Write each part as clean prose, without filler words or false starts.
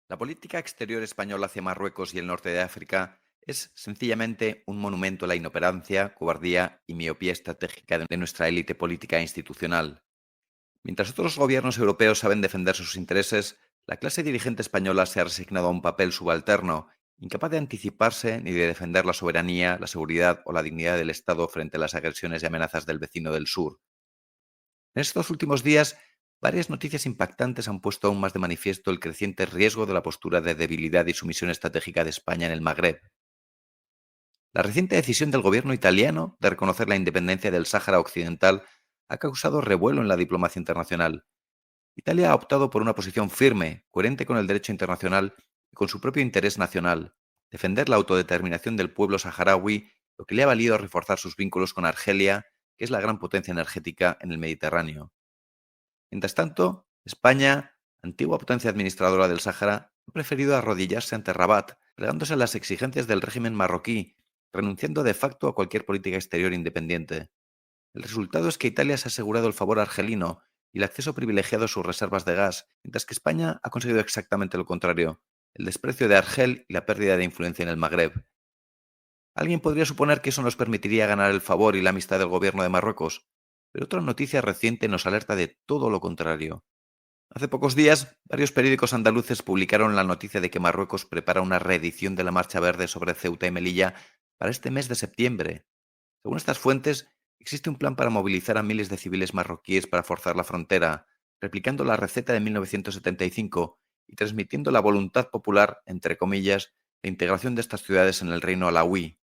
La política exterior española hacia Marruecos y el norte de África es sencillamente un monumento a la inoperancia, cobardía y miopía estratégica de nuestra élite política e institucional. Mientras otros gobiernos europeos saben defender sus intereses, la clase dirigente española se ha resignado a un papel subalterno, incapaz de anticiparse ni de defender la soberanía, la seguridad o la dignidad del Estado frente a las agresiones y amenazas del vecino del sur. En estos últimos días, varias noticias impactantes han puesto aún más de manifiesto el creciente riesgo de la postura de debilidad y sumisión estratégica de España en el Magreb. La reciente decisión del gobierno italiano de reconocer la independencia del Sáhara Occidental ha causado revuelo en la diplomacia internacional. Italia ha optado por una posición firme, coherente con el derecho internacional y con su propio interés nacional, defender la autodeterminación del pueblo saharaui, lo que le ha valido reforzar sus vínculos con Argelia, que es la gran potencia energética en el Mediterráneo. Mientras tanto, España, antigua potencia administradora del Sáhara, ha preferido arrodillarse ante Rabat, plegándose a las exigencias del régimen marroquí, renunciando de facto a cualquier política exterior independiente. El resultado es que Italia se ha asegurado el favor argelino y el acceso privilegiado a sus reservas de gas, mientras que España ha conseguido exactamente lo contrario, el desprecio de Argel y la pérdida de influencia en el Magreb. Alguien podría suponer que eso nos permitiría ganar el favor y la amistad del gobierno de Marruecos, pero otra noticia reciente nos alerta de todo lo contrario. Hace pocos días, varios periódicos andaluces publicaron la noticia de que Marruecos prepara una reedición de la Marcha Verde sobre Ceuta y Melilla para este mes de septiembre. Según estas fuentes, existe un plan para movilizar a miles de civiles marroquíes para forzar la frontera, replicando la receta de 1975 y transmitiendo la voluntad popular, entre comillas, de integración de estas ciudades en el reino alauí.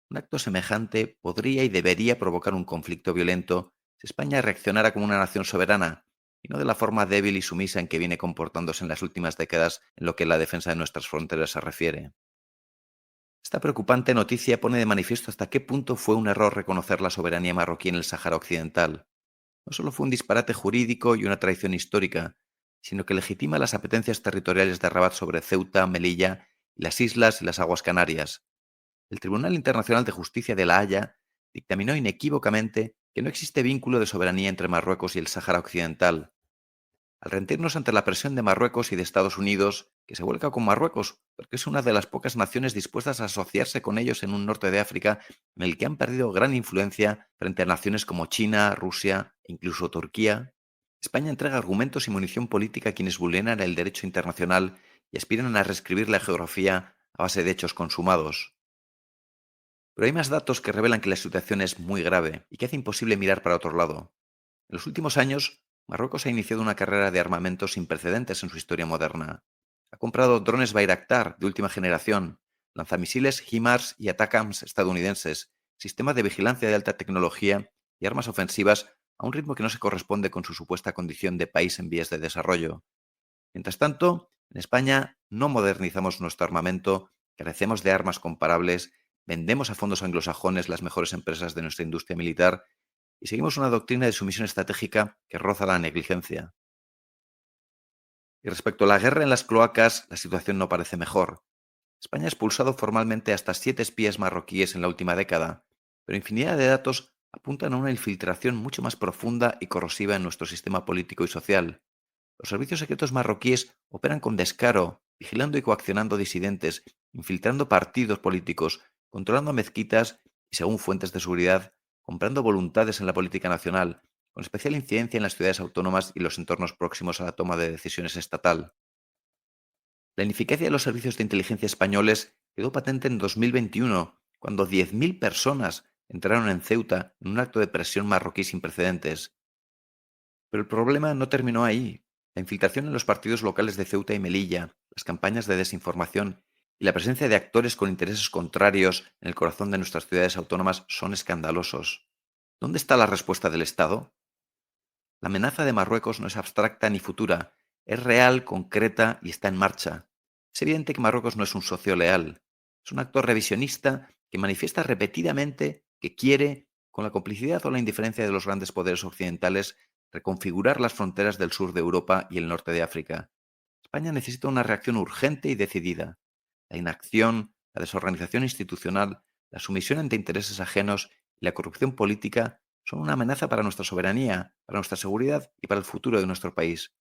Un acto semejante podría y debería provocar un conflicto violento si España reaccionara como una nación soberana, y no de la forma débil y sumisa en que viene comportándose en las últimas décadas en lo que la defensa de nuestras fronteras se refiere. Esta preocupante noticia pone de manifiesto hasta qué punto fue un error reconocer la soberanía marroquí en el Sáhara Occidental. No solo fue un disparate jurídico y una traición histórica, sino que legitima las apetencias territoriales de Rabat sobre Ceuta, Melilla y las islas y las aguas Canarias. El Tribunal Internacional de Justicia de La Haya dictaminó inequívocamente que no existe vínculo de soberanía entre Marruecos y el Sáhara Occidental. Al rendirnos ante la presión de Marruecos y de Estados Unidos, que se vuelca con Marruecos, porque es una de las pocas naciones dispuestas a asociarse con ellos en un norte de África en el que han perdido gran influencia frente a naciones como China, Rusia e incluso Turquía, España entrega argumentos y munición política a quienes vulneran el derecho internacional y aspiran a reescribir la geografía a base de hechos consumados. Pero hay más datos que revelan que la situación es muy grave y que hace imposible mirar para otro lado. En los últimos años, Marruecos ha iniciado una carrera de armamento sin precedentes en su historia moderna. Ha comprado drones Bayraktar de última generación, lanzamisiles HIMARS y ATACMS estadounidenses, sistemas de vigilancia de alta tecnología y armas ofensivas a un ritmo que no se corresponde con su supuesta condición de país en vías de desarrollo. Mientras tanto, en España no modernizamos nuestro armamento, carecemos de armas comparables, vendemos a fondos anglosajones las mejores empresas de nuestra industria militar y seguimos una doctrina de sumisión estratégica que roza la negligencia. Y respecto a la guerra en las cloacas, la situación no parece mejor. España ha expulsado formalmente hasta 7 espías marroquíes en la última década, pero infinidad de datos apuntan a una infiltración mucho más profunda y corrosiva en nuestro sistema político y social. Los servicios secretos marroquíes operan con descaro, vigilando y coaccionando disidentes, infiltrando partidos políticos, controlando mezquitas y, según fuentes de seguridad, comprando voluntades en la política nacional, con especial incidencia en las ciudades autónomas y los entornos próximos a la toma de decisiones estatal. La ineficacia de los servicios de inteligencia españoles quedó patente en 2021, cuando 10.000 personas entraron en Ceuta en un acto de presión marroquí sin precedentes. Pero el problema no terminó ahí. La infiltración en los partidos locales de Ceuta y Melilla, las campañas de desinformación y la presencia de actores con intereses contrarios en el corazón de nuestras ciudades autónomas son escandalosos. ¿Dónde está la respuesta del Estado? La amenaza de Marruecos no es abstracta ni futura, es real, concreta y está en marcha. Es evidente que Marruecos no es un socio leal, es un actor revisionista que manifiesta repetidamente que quiere, con la complicidad o la indiferencia de los grandes poderes occidentales, reconfigurar las fronteras del sur de Europa y el norte de África. España necesita una reacción urgente y decidida. La inacción, la desorganización institucional, la sumisión ante intereses ajenos y la corrupción política son una amenaza para nuestra soberanía, para nuestra seguridad y para el futuro de nuestro país.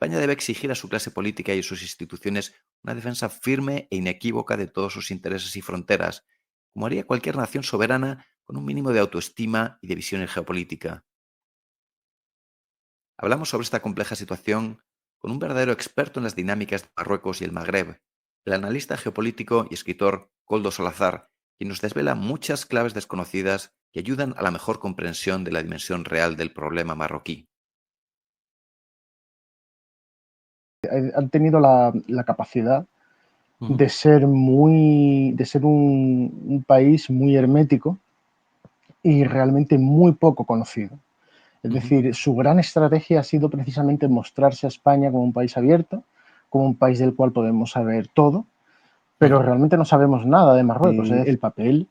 España debe exigir a su clase política y a sus instituciones una defensa firme e inequívoca de todos sus intereses y fronteras, como haría cualquier nación soberana con un mínimo de autoestima y de visión en geopolítica. Hablamos sobre esta compleja situación con un verdadero experto en las dinámicas de Marruecos y el Magreb, el analista geopolítico y escritor Koldo Salazar, quien nos desvela muchas claves desconocidas que ayudan a la mejor comprensión de la dimensión real del problema marroquí. Han tenido la capacidad Ujú, de ser un país muy hermético y realmente muy poco conocido. Es ujú, decir, su gran estrategia ha sido precisamente mostrarse a España como un país abierto, como un país del cual podemos saber todo, pero ujú. realmente no sabemos nada de Marruecos. El papel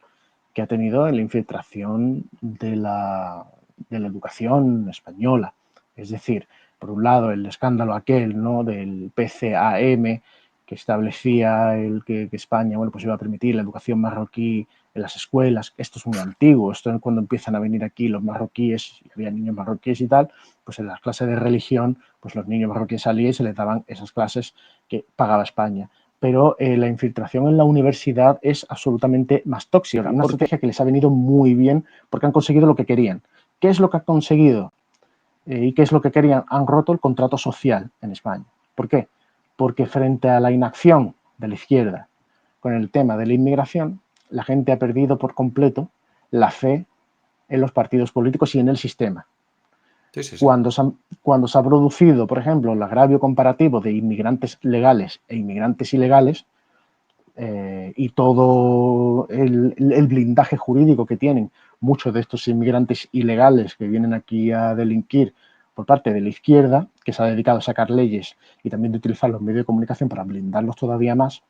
que ha tenido en la infiltración de la educación española. Es decir, por un lado, el escándalo aquel, ¿no?, del PCAM, que establecía que España, bueno, pues iba a permitir la educación marroquí en las escuelas. Esto es muy antiguo, esto es cuando empiezan a venir aquí los marroquíes, y había niños marroquíes y tal, pues en las clases de religión, pues los niños marroquíes salían y se les daban esas clases que pagaba España. Pero la infiltración en la universidad es absolutamente más tóxica. Una estrategia que les ha venido muy bien porque han conseguido lo que querían. ¿Qué es lo que han conseguido? ¿Y qué es lo que querían? Han roto el contrato social en España. ¿Por qué? Porque frente a la inacción de la izquierda con el tema de la inmigración, la gente ha perdido por completo la fe en los partidos políticos y en el sistema. Sí, sí, sí. Cuando se ha producido, por ejemplo, el agravio comparativo de inmigrantes legales e inmigrantes ilegales, y todo el blindaje jurídico que tienen muchos de estos inmigrantes ilegales que vienen aquí a delinquir por parte de la izquierda, que se ha dedicado a sacar leyes y también de utilizar los medios de comunicación para blindarlos todavía más,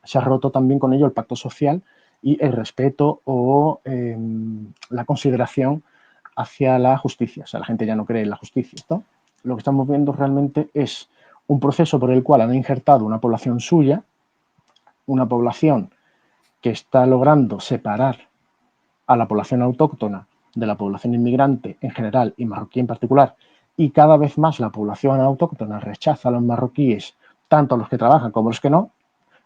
se ha roto también con ello el pacto social y el respeto o la consideración hacia la justicia. O sea, la gente ya no cree en la justicia, ¿no? Lo que estamos viendo realmente es un proceso por el cual han injertado una población suya, una población que está logrando separar a la población autóctona de la población inmigrante en general y marroquí en particular, y cada vez más la población autóctona rechaza a los marroquíes, tanto a los que trabajan como a los que no,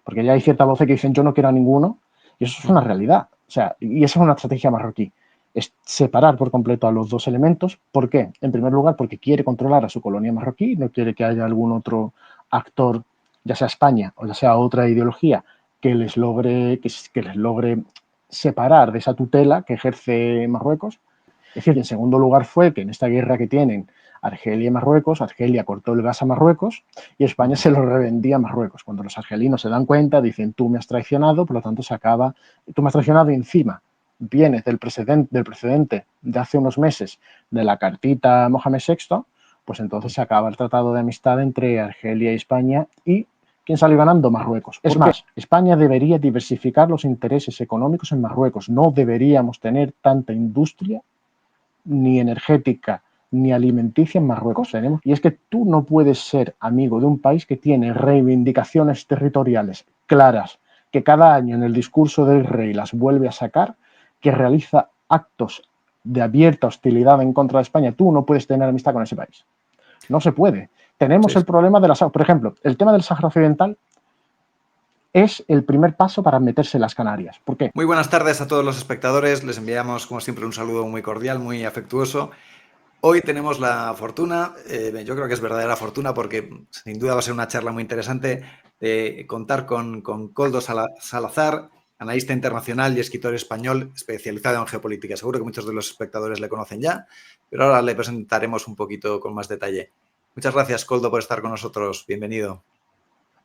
porque ya hay ciertas voces que dicen yo no quiero a ninguno, y eso es una Ujú. realidad. O sea, y esa es una estrategia marroquí. Es separar por completo a los dos elementos. ¿Por qué? En primer lugar, porque quiere controlar a su colonia marroquí, no quiere que haya algún otro actor, ya sea España o ya sea otra ideología, que les logre separar de esa tutela que ejerce Marruecos. Es decir, en segundo lugar fue que en esta guerra que tienen Argelia y Marruecos, Argelia cortó el gas a Marruecos y España Ujú. se lo revendía a Marruecos. Cuando los argelinos se dan cuenta, dicen, tú me has traicionado, por lo tanto se acaba, tú me has traicionado y encima vienes del precedente de hace unos meses de la cartita Mohamed VI, pues entonces se acaba el tratado de amistad entre Argelia y España y ¿quién salió ganando? Marruecos. Es más, España debería diversificar los intereses económicos en Marruecos. No deberíamos tener tanta industria ni energética ni alimenticia en Marruecos. Y es que tú no puedes ser amigo de un país que tiene reivindicaciones territoriales claras, que cada año en el discurso del rey las vuelve a sacar, que realiza actos de abierta hostilidad en contra de España. Tú no puedes tener amistad con ese país. No se puede. Tenemos Sí, el sí. problema de la Por ejemplo, el tema del Sáhara Occidental es el primer paso para meterse en las Canarias. ¿Por qué? Muy buenas tardes a todos los espectadores. Les enviamos, como siempre, un saludo muy cordial, muy afectuoso. Hoy tenemos la fortuna, yo creo que es verdadera fortuna porque sin duda va a ser una charla muy interesante, de contar con Koldo Salazar, analista internacional y escritor español especializado en geopolítica. Seguro que muchos de los espectadores le conocen ya, pero ahora le presentaremos un poquito con más detalle. Muchas gracias, Koldo, por estar con nosotros. Bienvenido.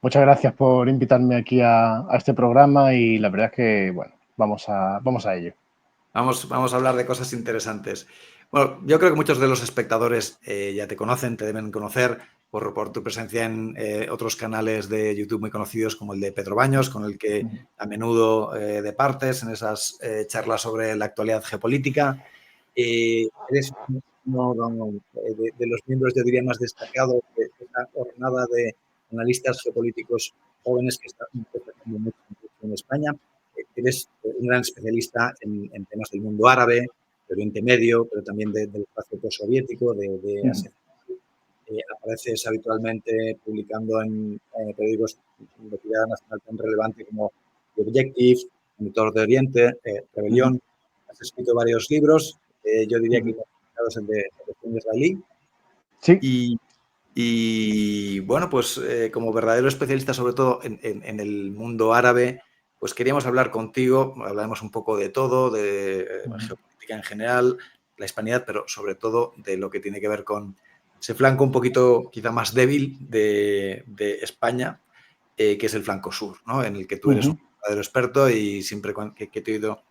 Muchas gracias por invitarme aquí a este programa y la verdad es que, bueno, vamos a ello. Vamos a hablar de cosas interesantes. Bueno, yo creo que muchos de los espectadores ya te conocen, te deben conocer por tu presencia en otros canales de YouTube muy conocidos como el de Pedro Baños, con el que a menudo departes en esas charlas sobre la actualidad geopolítica. Eres uno de los miembros, yo diría, más destacados de esa jornada de analistas geopolíticos jóvenes que está haciendo mucho en España. Eres un gran especialista en temas del mundo árabe, de Oriente Medio, pero también del espacio postsoviético, de Asia. apareces habitualmente publicando en periódicos de tirada nacional tan relevante como The Objective, Monitor de Oriente, Rebelión. Has escrito varios libros, yo diría que el más el de Palestina israelí. Sí. Y bueno, pues como verdadero especialista sobre todo en el mundo árabe, pues queríamos hablar contigo, hablaremos un poco de todo, de geopolítica en general, la hispanidad, pero sobre todo de lo que tiene que ver con ese flanco un poquito quizá más débil de España, que es el flanco sur, ¿no? En el que tú eres un verdadero experto y siempre que te he oído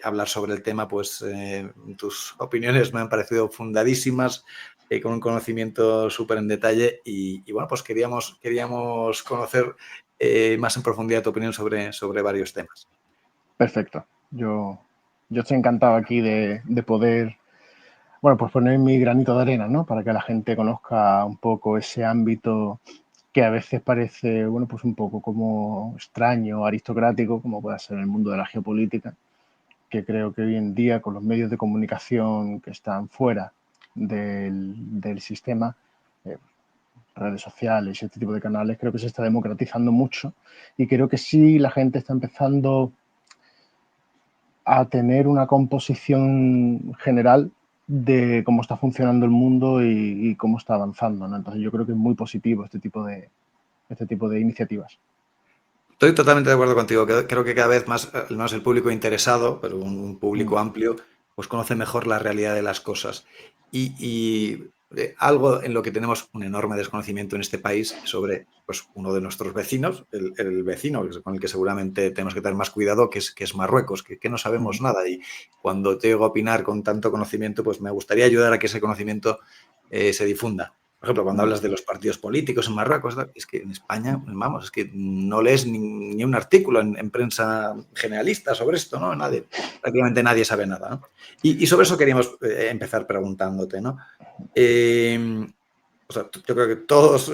hablar sobre el tema, pues tus opiniones me han parecido fundadísimas, con un conocimiento súper en detalle y bueno, pues queríamos conocer más en profundidad tu opinión sobre varios temas. Perfecto. Yo estoy encantado aquí de poder, bueno, pues poner mi granito de arena, ¿no? Para que la gente conozca un poco ese ámbito que a veces parece, bueno, pues un poco como extraño, aristocrático, como puede ser el mundo de la geopolítica, que creo que hoy en día con los medios de comunicación que están fuera del sistema, redes sociales y este tipo de canales, creo que se está democratizando mucho y creo que sí la gente está empezando a tener una composición general de cómo está funcionando el mundo y cómo está avanzando, ¿no? Entonces yo creo que es muy positivo este tipo de iniciativas. Estoy totalmente de acuerdo contigo. Creo que cada vez más, al menos el público interesado, pero un público amplio, pues conoce mejor la realidad de las cosas. Y algo en lo que tenemos un enorme desconocimiento en este país sobre pues, uno de nuestros vecinos, el vecino con el que seguramente tenemos que tener más cuidado, que es Marruecos, que no sabemos nada. Y cuando te oigo opinar con tanto conocimiento, pues me gustaría ayudar a que ese conocimiento se difunda. Por ejemplo, cuando hablas de los partidos políticos en Marruecos, es que en España, vamos, es que no lees ni un artículo en prensa generalista sobre esto, ¿no? Prácticamente nadie sabe nada, ¿no? Y sobre eso queríamos empezar preguntándote, ¿no? O sea, yo creo que todos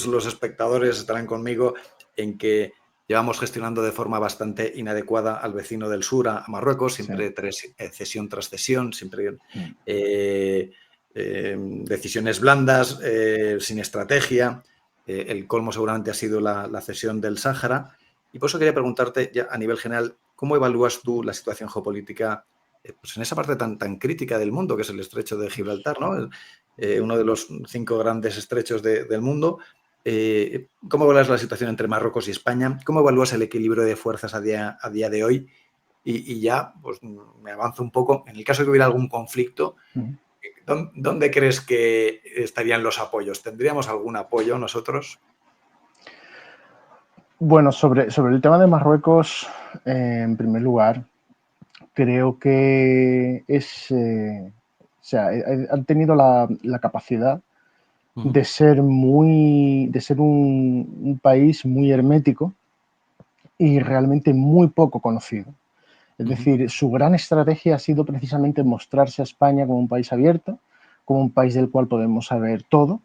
los espectadores estarán conmigo en que llevamos gestionando de forma bastante inadecuada al vecino del sur, a Marruecos, siempre cesión tras cesión, siempre decisiones blandas, sin estrategia. El colmo seguramente ha sido la cesión del Sáhara. Y por eso quería preguntarte, ya a nivel general, ¿cómo evalúas tú la situación geopolítica pues en esa parte tan crítica del mundo, que es el estrecho de Gibraltar, ¿no? Uno de los 5 grandes estrechos del mundo? ¿Cómo evalúas la situación entre Marruecos y España? ¿Cómo evalúas el equilibrio de fuerzas a día de hoy? Y ya, pues me avanzo un poco. En el caso de que hubiera algún conflicto, ¿dónde crees que estarían los apoyos? ¿Tendríamos algún apoyo nosotros? Bueno, sobre el tema de Marruecos, en primer lugar, creo que han tenido la capacidad de ser un país muy hermético y realmente muy poco conocido. Es decir, su gran estrategia ha sido precisamente mostrarse a España como un país abierto, como un país del cual podemos saber todo,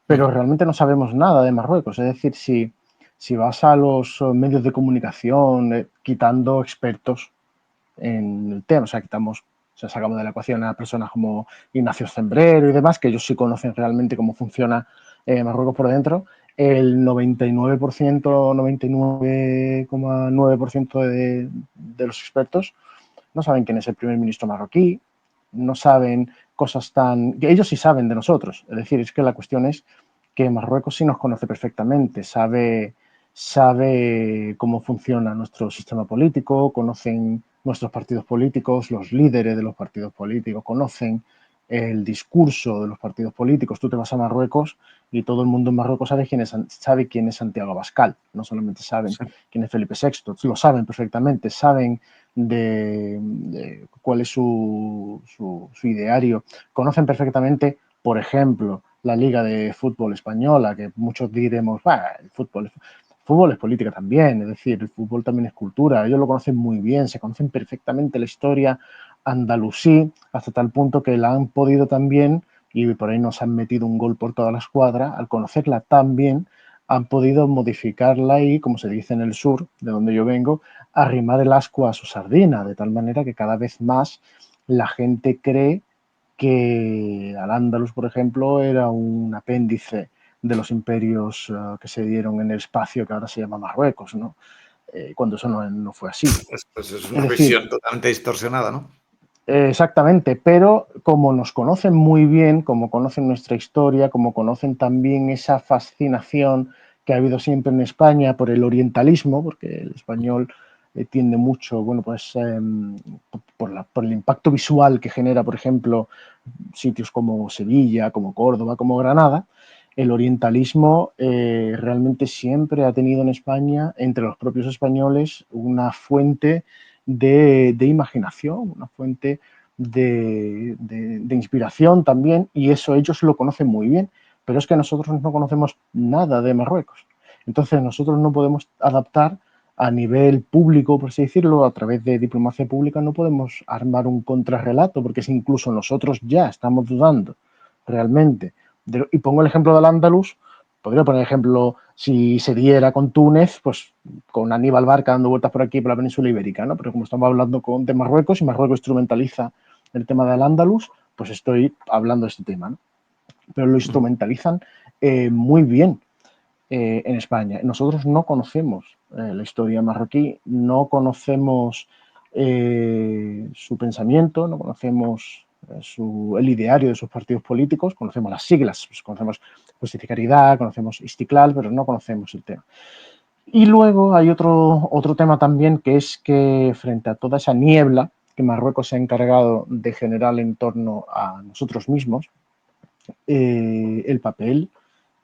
pero realmente no sabemos nada de Marruecos. Es decir, si vas a los medios de comunicación, quitando expertos en el tema, sacamos de la ecuación a personas como Ignacio Zembrero y demás, que ellos sí conocen realmente cómo funciona Marruecos por dentro, el 99%, 99,9% de los expertos no saben quién es el primer ministro marroquí, no saben cosas que ellos sí saben de nosotros. Es decir, es que la cuestión es que Marruecos sí nos conoce perfectamente, sabe cómo funciona nuestro sistema político, conocen nuestros partidos políticos, los líderes de los partidos políticos, conocen el discurso de los partidos políticos. Tú te vas a Marruecos y todo el mundo en Marruecos sabe quién es Santiago Abascal, no solamente saben quién es Felipe VI, lo saben perfectamente, saben de cuál es su ideario, conocen perfectamente, por ejemplo, la Liga de Fútbol Española, que muchos diremos, el fútbol es política también, es decir, el fútbol también es cultura, ellos lo conocen muy bien, se conocen perfectamente la historia andalusí, hasta tal punto que la han podido también, y por ahí nos han metido un gol por toda la escuadra, al conocerla tan bien, han podido modificarla y, como se dice en el sur, de donde yo vengo, arrimar el ascua a su sardina, de tal manera que cada vez más la gente cree que Al-Ándalus, por ejemplo, era un apéndice de los imperios que se dieron en el espacio que ahora se llama Marruecos, ¿no? Cuando eso no fue así. Pues es Es una decir, visión totalmente distorsionada, ¿no? exactamente, pero como nos conocen muy bien, como conocen nuestra historia, como conocen también esa fascinación que ha habido siempre en España por el orientalismo, porque el español tiende mucho, bueno, pues por el impacto visual que genera, por ejemplo, sitios como Sevilla, como Córdoba, como Granada, el orientalismo realmente siempre ha tenido en España, entre los propios españoles, una fuente de imaginación, una fuente de inspiración también, y eso ellos lo conocen muy bien, pero es que nosotros no conocemos nada de Marruecos. Entonces nosotros no podemos adaptar a nivel público, por así decirlo, a través de diplomacia pública, no podemos armar un contrarrelato, porque si incluso nosotros ya estamos dudando realmente. Y pongo el ejemplo del Andalus, podría poner el ejemplo si se diera con Túnez, pues con Aníbal Barca dando vueltas por aquí, por la península ibérica, ¿no? Pero como estamos hablando de Marruecos y Marruecos instrumentaliza el tema del Andalus, pues estoy hablando de este tema, ¿no? Pero lo instrumentalizan muy bien en España. Nosotros no conocemos la historia marroquí, no conocemos su pensamiento, no conocemos el ideario de sus partidos políticos, conocemos las siglas, pues conocemos Justicia y Caridad, conocemos Istiklal, pero no conocemos el tema. Y luego hay otro tema también, que es que frente a toda esa niebla que Marruecos se ha encargado de generar en torno a nosotros mismos, el papel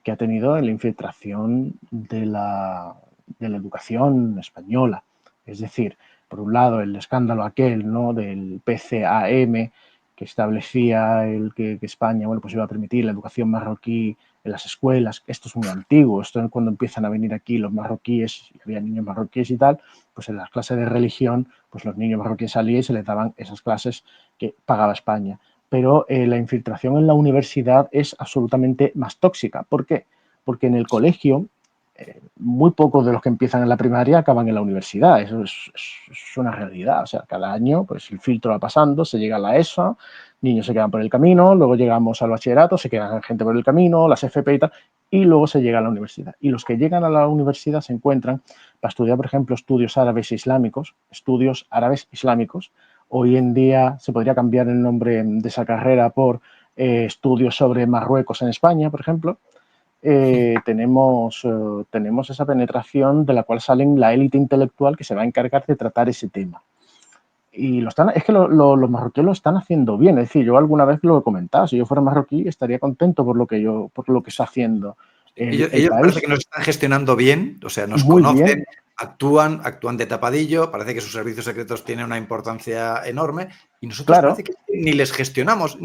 que ha tenido en la infiltración de la educación española. Es decir, por un lado, el escándalo aquel, ¿no?, del PCAM, que establecía que España, bueno, pues iba a permitir la educación marroquí en las escuelas. Esto es muy antiguo, esto es cuando empiezan a venir aquí los marroquíes, y había niños marroquíes y tal, pues en las clases de religión, pues los niños marroquíes salían y se les daban esas clases que pagaba España. Pero la infiltración en la universidad es absolutamente más tóxica. ¿Por qué? Porque en el colegio muy pocos de los que empiezan en la primaria acaban en la universidad. Eso es una realidad. O sea, cada año pues el filtro va pasando, se llega a la ESO, niños se quedan por el camino, luego llegamos al bachillerato, se quedan gente por el camino, las FP y tal, y luego se llega a la universidad. Y los que llegan a la universidad se encuentran para estudiar, por ejemplo, estudios árabes islámicos, Hoy en día se podría cambiar el nombre de esa carrera por estudios sobre Marruecos en España, por ejemplo. Tenemos esa penetración de la cual salen la élite intelectual que se va a encargar de tratar ese tema. Y es que los marroquíes lo están haciendo bien. Es decir, yo alguna vez lo he comentado. Si yo fuera marroquí, estaría contento por lo que está haciendo el Ellos parece país. que nos están gestionando bien, o sea, nos Muy conocen, bien. actúan de tapadillo, parece que sus servicios secretos tienen una importancia enorme y nosotros Claro. parece que ni les gestionamos,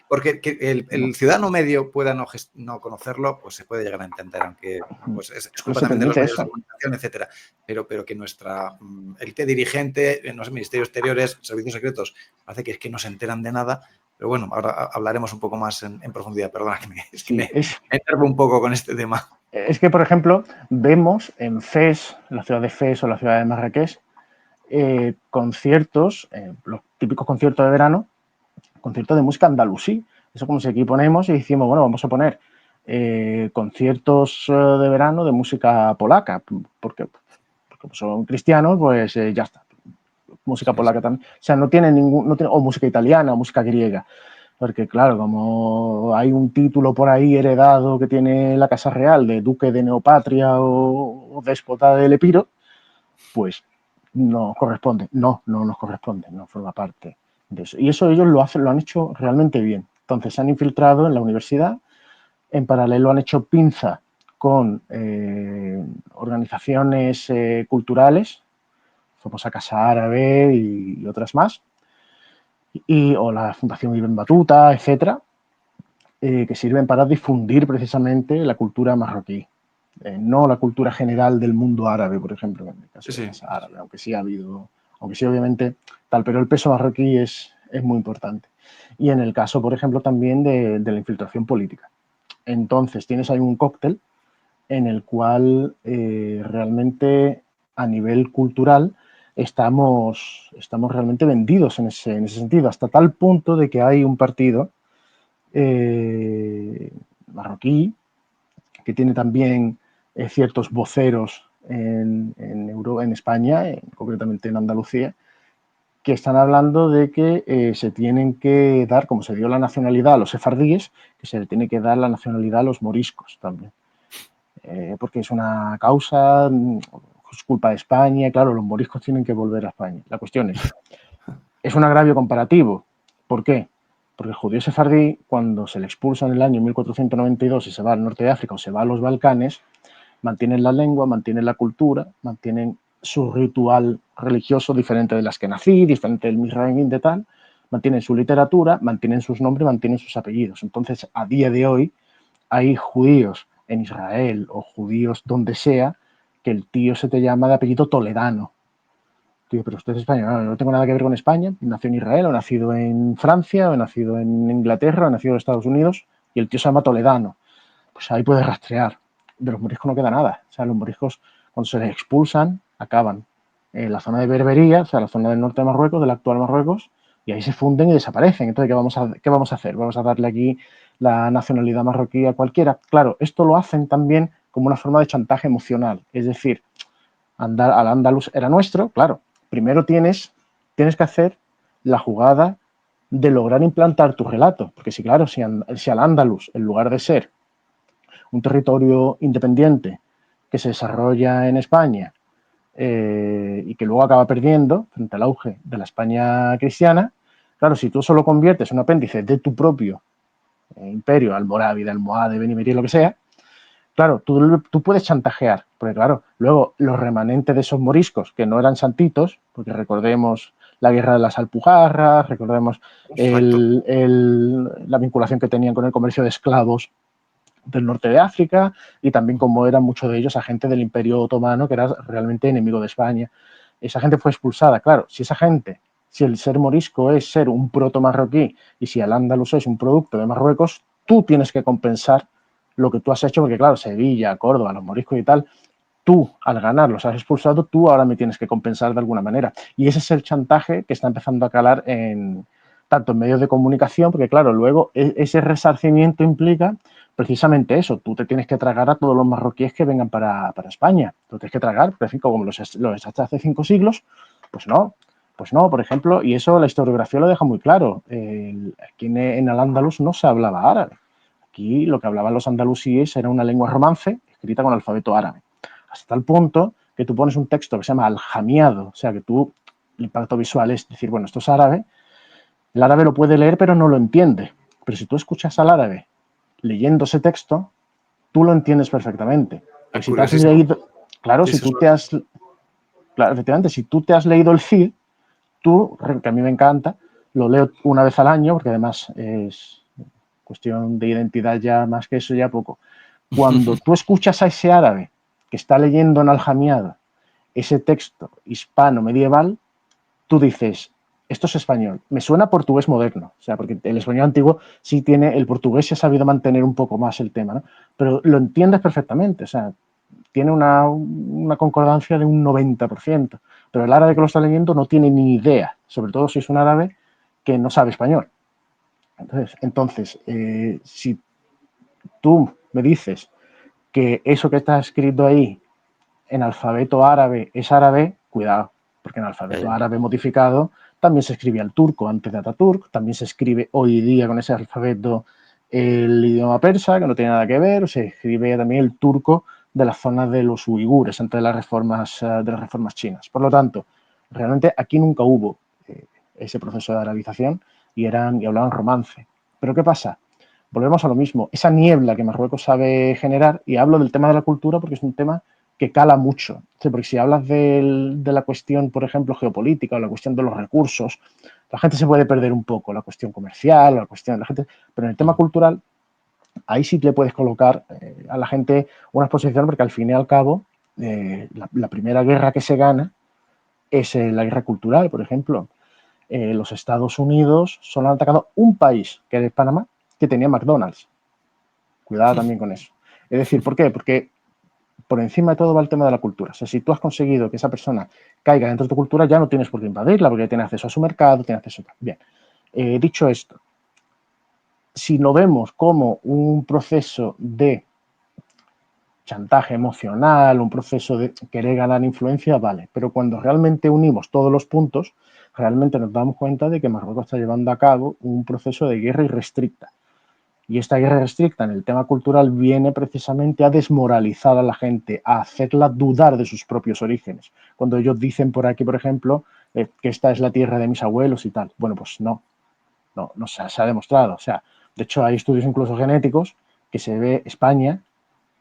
porque que el ciudadano medio pueda no conocerlo, pues se puede llegar a entender, aunque pues es No culpa se también de los permite medios de eso. comunicación, etcétera, pero que nuestra élite dirigente, en los ministerios exteriores, servicios secretos, parece que es que no se enteran de nada. Pero bueno, ahora hablaremos un poco más en profundidad. Perdona, es que Sí, me enervo un poco con este tema. es que, por ejemplo, vemos en Fez, en la ciudad de Fez o la ciudad de Marrakech, conciertos, los típicos conciertos de verano, conciertos de música andalusí. Eso como si aquí ponemos y decimos, bueno, vamos a poner conciertos de verano de música polaca, porque son cristianos, pues ya está. Música Sí, sí. polaca también. O sea, no tiene o música italiana o música griega. Porque claro, como hay un título por ahí heredado que tiene la Casa Real de Duque de Neopatria o Déspota del Epiro, pues no corresponde. No nos corresponde, no forma parte de eso. Y eso ellos lo han hecho realmente bien. Entonces se han infiltrado en la universidad, en paralelo han hecho pinza con organizaciones culturales, famosa Casa Árabe y otras más, o la Fundación Ibn Battuta, etcétera, que sirven para difundir precisamente la cultura marroquí, no la cultura general del mundo árabe, por ejemplo, en el caso Sí, de sí. Casa Árabe, aunque sí obviamente tal, pero el peso marroquí es muy importante. Y en el caso, por ejemplo, también de la infiltración política. Entonces, tienes ahí un cóctel en el cual realmente a nivel cultural estamos realmente vendidos en ese sentido, hasta tal punto de que hay un partido marroquí que tiene también ciertos voceros en España, concretamente en Andalucía, que están hablando de que se tienen que dar, como se dio la nacionalidad a los sefardíes, que se le tiene que dar la nacionalidad a los moriscos también. Porque es una causa, es culpa de España, y claro, los moriscos tienen que volver a España. La cuestión es un agravio comparativo. ¿Por qué? Porque el judío sefardí, cuando se le expulsa en el año 1492 y se va al norte de África o se va a los Balcanes, mantienen la lengua, mantienen la cultura, mantienen su ritual religioso diferente del askenazí, diferente del mizraim de tal, mantienen su literatura, mantienen sus nombres, mantienen sus apellidos. Entonces, a día de hoy, hay judíos en Israel o judíos donde sea que el tío se te llama de apellido Toledano. Tío, pero usted es español. No tengo nada que ver con España. Nació en Israel, o nacido en Francia, o nacido en Inglaterra, o nacido en Estados Unidos, y el tío se llama Toledano. Pues ahí puedes rastrear. De los moriscos no queda nada. O sea, los moriscos, cuando se les expulsan, acaban en la zona de Berbería, o sea, la zona del norte de Marruecos, del actual Marruecos, y ahí se funden y desaparecen. Entonces, ¿qué vamos a hacer? Vamos a darle aquí la nacionalidad marroquí a cualquiera. Claro, esto lo hacen también como una forma de chantaje emocional. Es decir, al Andalus era nuestro, claro. Primero tienes que hacer la jugada de lograr implantar tu relato. Porque si, claro, si al Andalus, en lugar de ser un territorio independiente que se desarrolla en España y que luego acaba perdiendo frente al auge de la España cristiana, claro, si tú solo conviertes un apéndice de tu propio imperio, almorávide, almohade, benimerí, lo que sea, claro, tú puedes chantajear, porque claro, luego los remanentes de esos moriscos, que no eran santitos, porque recordemos la guerra de las Alpujarras, recordemos la vinculación que tenían con el comercio de esclavos del norte de África y también como eran muchos de ellos agentes del Imperio Otomano, que era realmente enemigo de España. Esa gente fue expulsada. Claro, si esa gente, si el ser morisco es ser un proto marroquí y si el andaluz es un producto de Marruecos, tú tienes que compensar lo que tú has hecho, porque claro, Sevilla, Córdoba, los moriscos y tal, tú al ganar los has expulsado, tú ahora me tienes que compensar de alguna manera. Y ese es el chantaje que está empezando a calar tanto en medios de comunicación, porque claro, luego ese resarcimiento implica precisamente eso, tú te tienes que tragar a todos los marroquíes que vengan para España, tú tienes que tragar, por ejemplo, como los hasta hace 5 siglos, pues no, por ejemplo, y eso la historiografía lo deja muy claro, aquí en Al-Ándalus no se hablaba árabe, aquí lo que hablaban los andalusíes era una lengua romance escrita con alfabeto árabe, hasta tal punto que tú pones un texto que se llama al-jamiado, o sea que tú, el impacto visual es decir, bueno, esto es árabe, el árabe lo puede leer pero no lo entiende, pero si tú escuchas al árabe leyendo ese texto, tú lo entiendes perfectamente. Pues si te has leído, claro, si tú te has, claro, efectivamente, si tú te has leído el Cid, tú, que a mí me encanta, lo leo una vez al año, porque además es cuestión de identidad ya más que eso, ya poco. Cuando tú escuchas a ese árabe que está leyendo en aljamiado ese texto hispano medieval, tú dices, esto es español. Me suena portugués moderno, o sea, porque el español antiguo sí tiene, el portugués se ha sabido mantener un poco más el tema, ¿no? Pero lo entiendes perfectamente, o sea, tiene una concordancia de un 90%, pero el árabe que lo está leyendo no tiene ni idea, sobre todo si es un árabe que no sabe español. Entonces si tú me dices que eso que está escrito ahí en alfabeto árabe es árabe, cuidado, porque en alfabeto árabe modificado también se escribía el turco antes de Ataturk, también se escribe hoy día con ese alfabeto el idioma persa, que no tiene nada que ver, se escribe también el turco de las zonas de los uigures antes de las reformas chinas. Por lo tanto, realmente aquí nunca hubo ese proceso de arabización y hablaban romance. Pero ¿qué pasa? Volvemos a lo mismo, esa niebla que Marruecos sabe generar, y hablo del tema de la cultura porque es un tema que cala mucho. Sí, porque si hablas de la cuestión, por ejemplo, geopolítica o la cuestión de los recursos, la gente se puede perder un poco, la cuestión comercial, la cuestión de la gente, pero en el tema cultural, ahí sí le puedes colocar a la gente una exposición porque al fin y al cabo, la primera guerra que se gana es la guerra cultural, por ejemplo. Los Estados Unidos solo han atacado un país, que es Panamá, que tenía McDonald's. Cuidado también con eso. Es decir, ¿por qué? Porque por encima de todo va el tema de la cultura. O sea, si tú has conseguido que esa persona caiga dentro de tu cultura, ya no tienes por qué invadirla, porque tiene acceso a su mercado, tiene acceso a... Bien, dicho esto, si lo vemos como un proceso de chantaje emocional, un proceso de querer ganar influencia, vale. Pero cuando realmente unimos todos los puntos, realmente nos damos cuenta de que Marruecos está llevando a cabo un proceso de guerra irrestricta. Y esta guerra restricta en el tema cultural viene precisamente a desmoralizar a la gente, a hacerla dudar de sus propios orígenes. Cuando ellos dicen por aquí, por ejemplo, que esta es la tierra de mis abuelos y tal. Bueno, pues no se ha demostrado. O sea, de hecho hay estudios incluso genéticos que se ve España,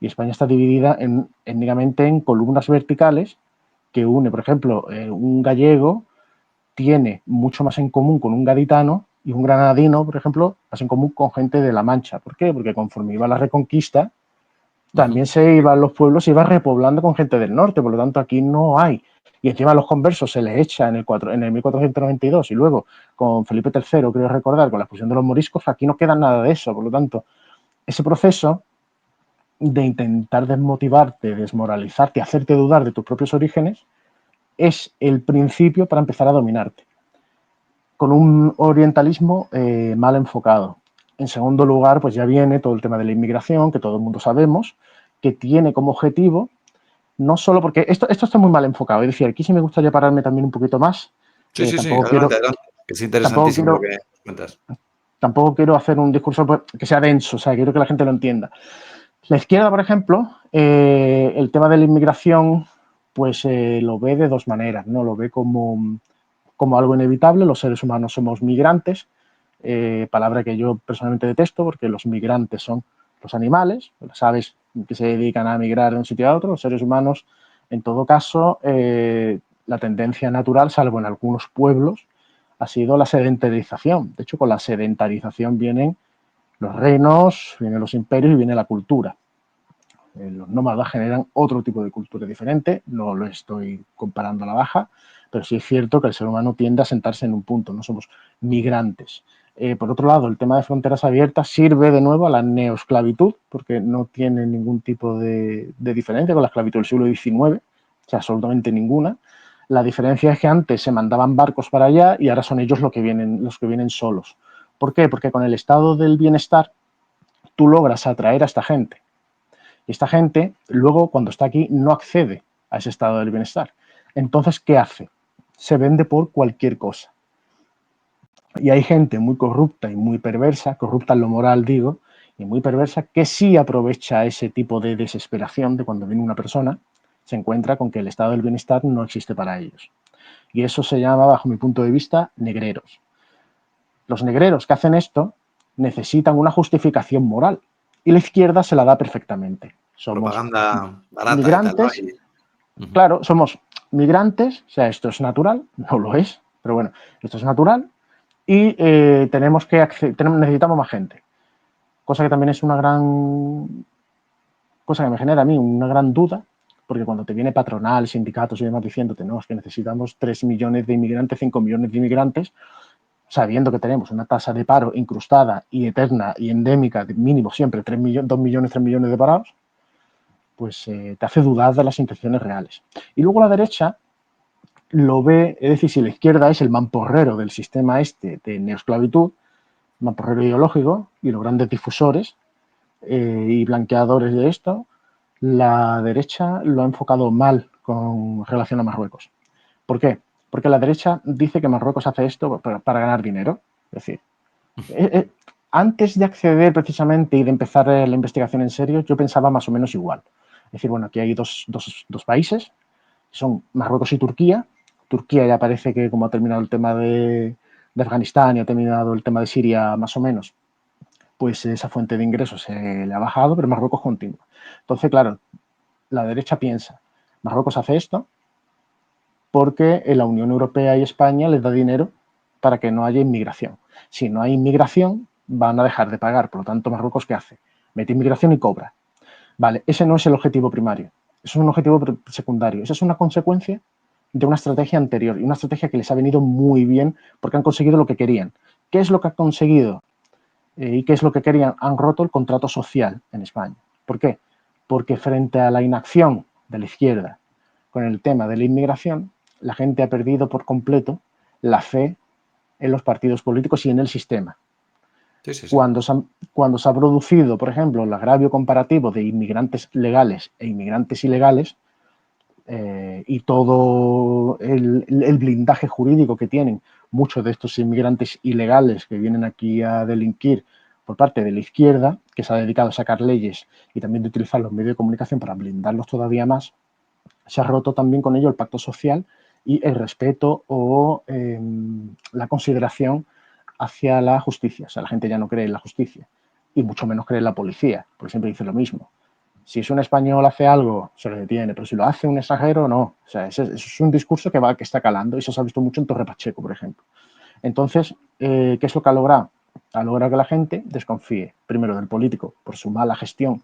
y España está dividida étnicamente en columnas verticales que une, por ejemplo, un gallego tiene mucho más en común con un gaditano y un granadino, por ejemplo, más en común con gente de La Mancha. ¿Por qué? Porque conforme iba la Reconquista, también se iban los pueblos, se iba repoblando con gente del norte, por lo tanto aquí no hay. Y encima a los conversos se les echa en el 1492 y luego con Felipe III, creo recordar, con la expulsión de los moriscos, aquí no queda nada de eso. Por lo tanto, ese proceso de intentar desmotivarte, desmoralizarte, hacerte dudar de tus propios orígenes, es el principio para empezar a dominarte, con un orientalismo mal enfocado. En segundo lugar, pues ya viene todo el tema de la inmigración, que todo el mundo sabemos, que tiene como objetivo, no solo porque esto está muy mal enfocado, es decir, aquí sí me gustaría pararme también un poquito más. Sí, adelante. Es interesantísimo lo que cuentas. Tampoco quiero hacer un discurso que sea denso, o sea, quiero que la gente lo entienda. La izquierda, por ejemplo, el tema de la inmigración, pues lo ve de dos maneras, ¿no? Lo ve como algo inevitable. Los seres humanos somos migrantes, palabra que yo personalmente detesto, porque los migrantes son los animales, las aves que se dedican a migrar de un sitio a otro. Los seres humanos, en todo caso, la tendencia natural, salvo en algunos pueblos, ha sido la sedentarización. De hecho, con la sedentarización vienen los reinos, vienen los imperios y viene la cultura. Los nómadas generan otro tipo de cultura diferente, no lo estoy comparando a la baja, pero sí es cierto que el ser humano tiende a sentarse en un punto, no somos migrantes. Por otro lado, el tema de fronteras abiertas sirve de nuevo a la neoesclavitud, porque no tiene ningún tipo de diferencia con la esclavitud del siglo XIX, o sea, absolutamente ninguna. La diferencia es que antes se mandaban barcos para allá y ahora son ellos los que vienen solos. ¿Por qué? Porque con el estado del bienestar tú logras atraer a esta gente. Y esta gente, luego, cuando está aquí, no accede a ese estado del bienestar. Entonces, ¿qué hace? Se vende por cualquier cosa. Y hay gente muy corrupta y muy perversa, corrupta en lo moral, digo, y muy perversa, que sí aprovecha ese tipo de desesperación de cuando viene una persona, se encuentra con que el estado del bienestar no existe para ellos. Y eso se llama, bajo mi punto de vista, negreros. Los negreros que hacen esto necesitan una justificación moral y la izquierda se la da perfectamente. Somos propaganda barata migrantes, y tal, ¿no? Claro, somos migrantes, o sea, esto es natural, no lo es, pero bueno, esto es natural y necesitamos más gente. Cosa que también es una gran cosa que me genera a mí una gran duda, porque cuando te viene patronal, sindicatos y demás diciéndote, no, es que necesitamos 3 millones de inmigrantes, 5 millones de inmigrantes, sabiendo que tenemos una tasa de paro incrustada y eterna y endémica, de mínimo siempre 2 millones, 3 millones de parados, pues te hace dudar de las intenciones reales. Y luego la derecha lo ve, es decir, si la izquierda es el mamporrero del sistema este de neoesclavitud, mamporrero ideológico y los grandes difusores y blanqueadores de esto, la derecha lo ha enfocado mal con relación a Marruecos. ¿Por qué? Porque la derecha dice que Marruecos hace esto para ganar dinero. Es decir, antes de acceder precisamente y de empezar la investigación en serio, yo pensaba más o menos igual. Es decir, bueno, aquí hay dos países, son Marruecos y Turquía. Turquía ya parece que como ha terminado el tema de Afganistán y ha terminado el tema de Siria más o menos, pues esa fuente de ingresos se le ha bajado, pero Marruecos continúa. Entonces, claro, la derecha piensa, Marruecos hace esto porque la Unión Europea y España les da dinero para que no haya inmigración. Si no hay inmigración, van a dejar de pagar. Por lo tanto, Marruecos, ¿qué hace? Mete inmigración y cobra. Vale, ese no es el objetivo primario. Eso es un objetivo secundario. Esa es una consecuencia de una estrategia anterior y una estrategia que les ha venido muy bien porque han conseguido lo que querían. ¿Qué es lo que han conseguido? ¿Y qué es lo que querían? Han roto el contrato social en España. ¿Por qué? porque frente a la inacción de la izquierda con el tema de la inmigración, la gente ha perdido por completo la fe en los partidos políticos y en el sistema. Sí, sí, sí. Cuando se ha producido, por ejemplo, el agravio comparativo de inmigrantes legales e inmigrantes ilegales, y todo el blindaje jurídico que tienen muchos de estos inmigrantes ilegales que vienen aquí a delinquir por parte de la izquierda, que se ha dedicado a sacar leyes y también de utilizar los medios de comunicación para blindarlos todavía más, se ha roto también con ello el pacto social y el respeto o la consideración hacia la justicia. O sea, la gente ya no cree en la justicia y mucho menos cree en la policía, porque siempre dice lo mismo. Si es un español hace algo, se le detiene, pero si lo hace un extranjero, no. O sea, eso es un discurso que está calando y eso se ha visto mucho en Torre Pacheco, por ejemplo. Entonces, ¿qué es lo que ha logrado? Ha logrado que la gente desconfíe, primero, del político por su mala gestión,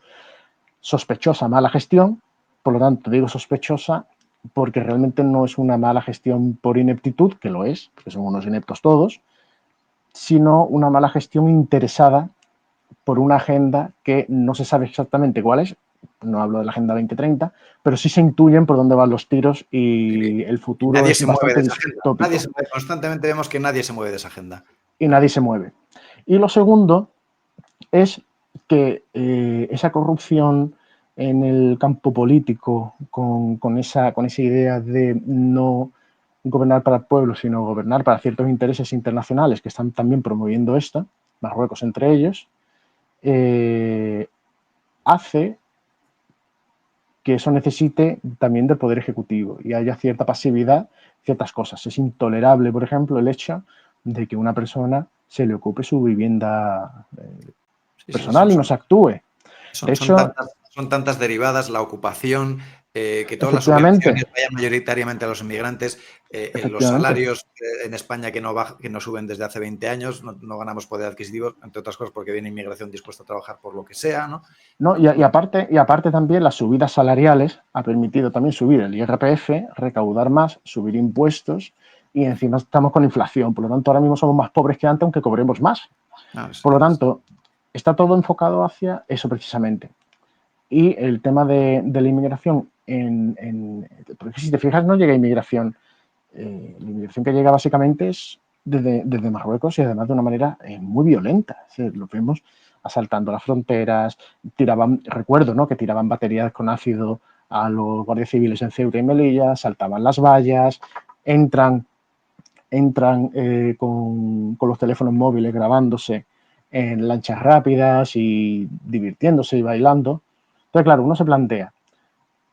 sospechosa mala gestión, por lo tanto, digo sospechosa porque realmente no es una mala gestión por ineptitud, que lo es, porque son unos ineptos todos, sino una mala gestión interesada por una agenda que no se sabe exactamente cuál es, no hablo de la Agenda 2030, pero sí se intuyen por dónde van los tiros y el Y futuro nadie es se mueve de bastante esa agenda. distópico. Constantemente vemos que nadie se mueve de esa agenda. Y nadie se mueve. Y lo segundo es que esa corrupción en el campo político, con esa idea de no gobernar para el pueblo, sino gobernar para ciertos intereses internacionales que están también promoviendo esto, Marruecos entre ellos, hace que eso necesite también del Poder Ejecutivo y haya cierta pasividad, ciertas cosas. Es intolerable, por ejemplo, el hecho de que una persona se le ocupe su vivienda personal y no se actúe. De hecho, son tantas derivadas, la ocupación, que todas las efectivamente, subvenciones vayan mayoritariamente a los inmigrantes, los efectivamente. salarios en España que no suben desde hace 20 años, no ganamos poder adquisitivo, entre otras cosas porque viene inmigración dispuesta a trabajar por lo que sea, ¿no? No, y aparte también las subidas salariales ha permitido también subir el IRPF, recaudar más, subir impuestos y encima estamos con inflación. Por lo tanto, ahora mismo somos más pobres que antes, aunque cobremos más. Por lo tanto, está todo enfocado hacia eso precisamente. Y el tema de la inmigración, porque si te fijas, no llega inmigración. La inmigración que llega básicamente es desde Marruecos y además de una manera muy violenta. O sea, lo vemos asaltando las fronteras, recuerdo, ¿no?, que tiraban baterías con ácido a los guardias civiles en Ceuta y Melilla, saltaban las vallas, entran con los teléfonos móviles grabándose en lanchas rápidas y divirtiéndose y bailando. Entonces, claro, uno se plantea,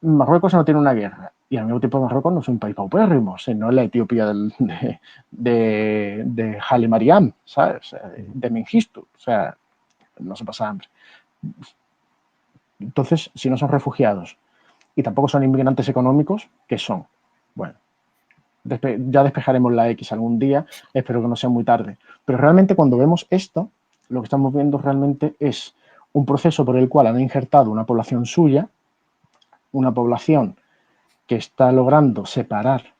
Marruecos no tiene una guerra y al mismo tiempo Marruecos no es un país paupérrimo, no es la Etiopía de Haile Mariam, ¿sabes? De Mengistu, o sea, no se pasa hambre. Entonces, si no son refugiados y tampoco son inmigrantes económicos, ¿qué son? Bueno, ya despejaremos la X algún día, espero que no sea muy tarde. Pero realmente cuando vemos esto, lo que estamos viendo realmente es un proceso por el cual han injertado una población suya, una población que está logrando separar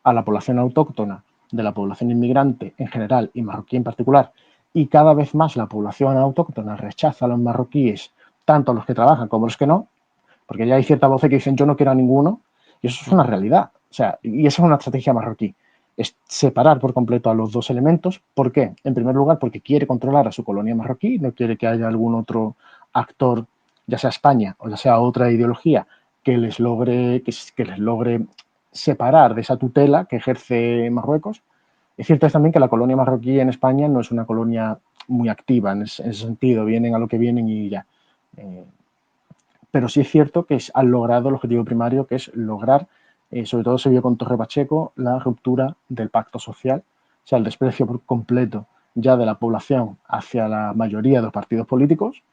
a la población autóctona de la población inmigrante en general y marroquí en particular, y cada vez más la población autóctona rechaza a los marroquíes, tanto a los que trabajan como a los que no, porque ya hay cierta voz que dicen yo no quiero a ninguno, y eso es una realidad. O sea, y esa es una estrategia marroquí, es separar por completo a los dos elementos. ¿Por qué? En primer lugar, porque quiere controlar a su colonia marroquí, no quiere que haya algún otro actor, ya sea España o ya sea otra ideología, que les logre separar de esa tutela que ejerce Marruecos. Es cierto también que la colonia marroquí en España no es una colonia muy activa en ese sentido, vienen a lo que vienen y ya. Pero sí es cierto que han logrado el objetivo primario, que es lograr, sobre todo se vio con Torre Pacheco, la ruptura del pacto social, o sea, el desprecio por completo ya de la población hacia la mayoría de los partidos políticos,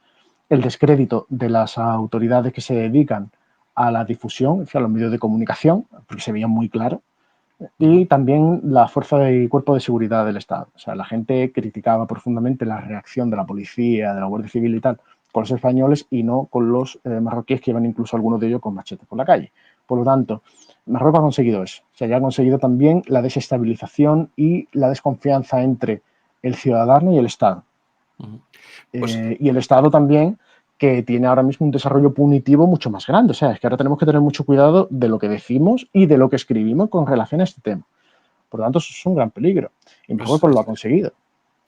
el descrédito de las autoridades que se dedican a la difusión, hacia los medios de comunicación, porque se veía muy claro, y también la fuerza del cuerpo de seguridad del Estado. O sea, la gente criticaba profundamente la reacción de la policía, de la Guardia Civil y tal, con los españoles y no con los marroquíes, que iban incluso algunos de ellos con machetes por la calle. Por lo tanto, Marruecos ha conseguido eso. O sea, ya ha conseguido también la desestabilización y la desconfianza entre el ciudadano y el Estado. Pues, Y el Estado también que tiene ahora mismo un desarrollo punitivo mucho más grande. O sea, es que ahora tenemos que tener mucho cuidado de lo que decimos y de lo que escribimos con relación a este tema. Por lo tanto, eso es un gran peligro. Y Pues Marruecos lo ha conseguido.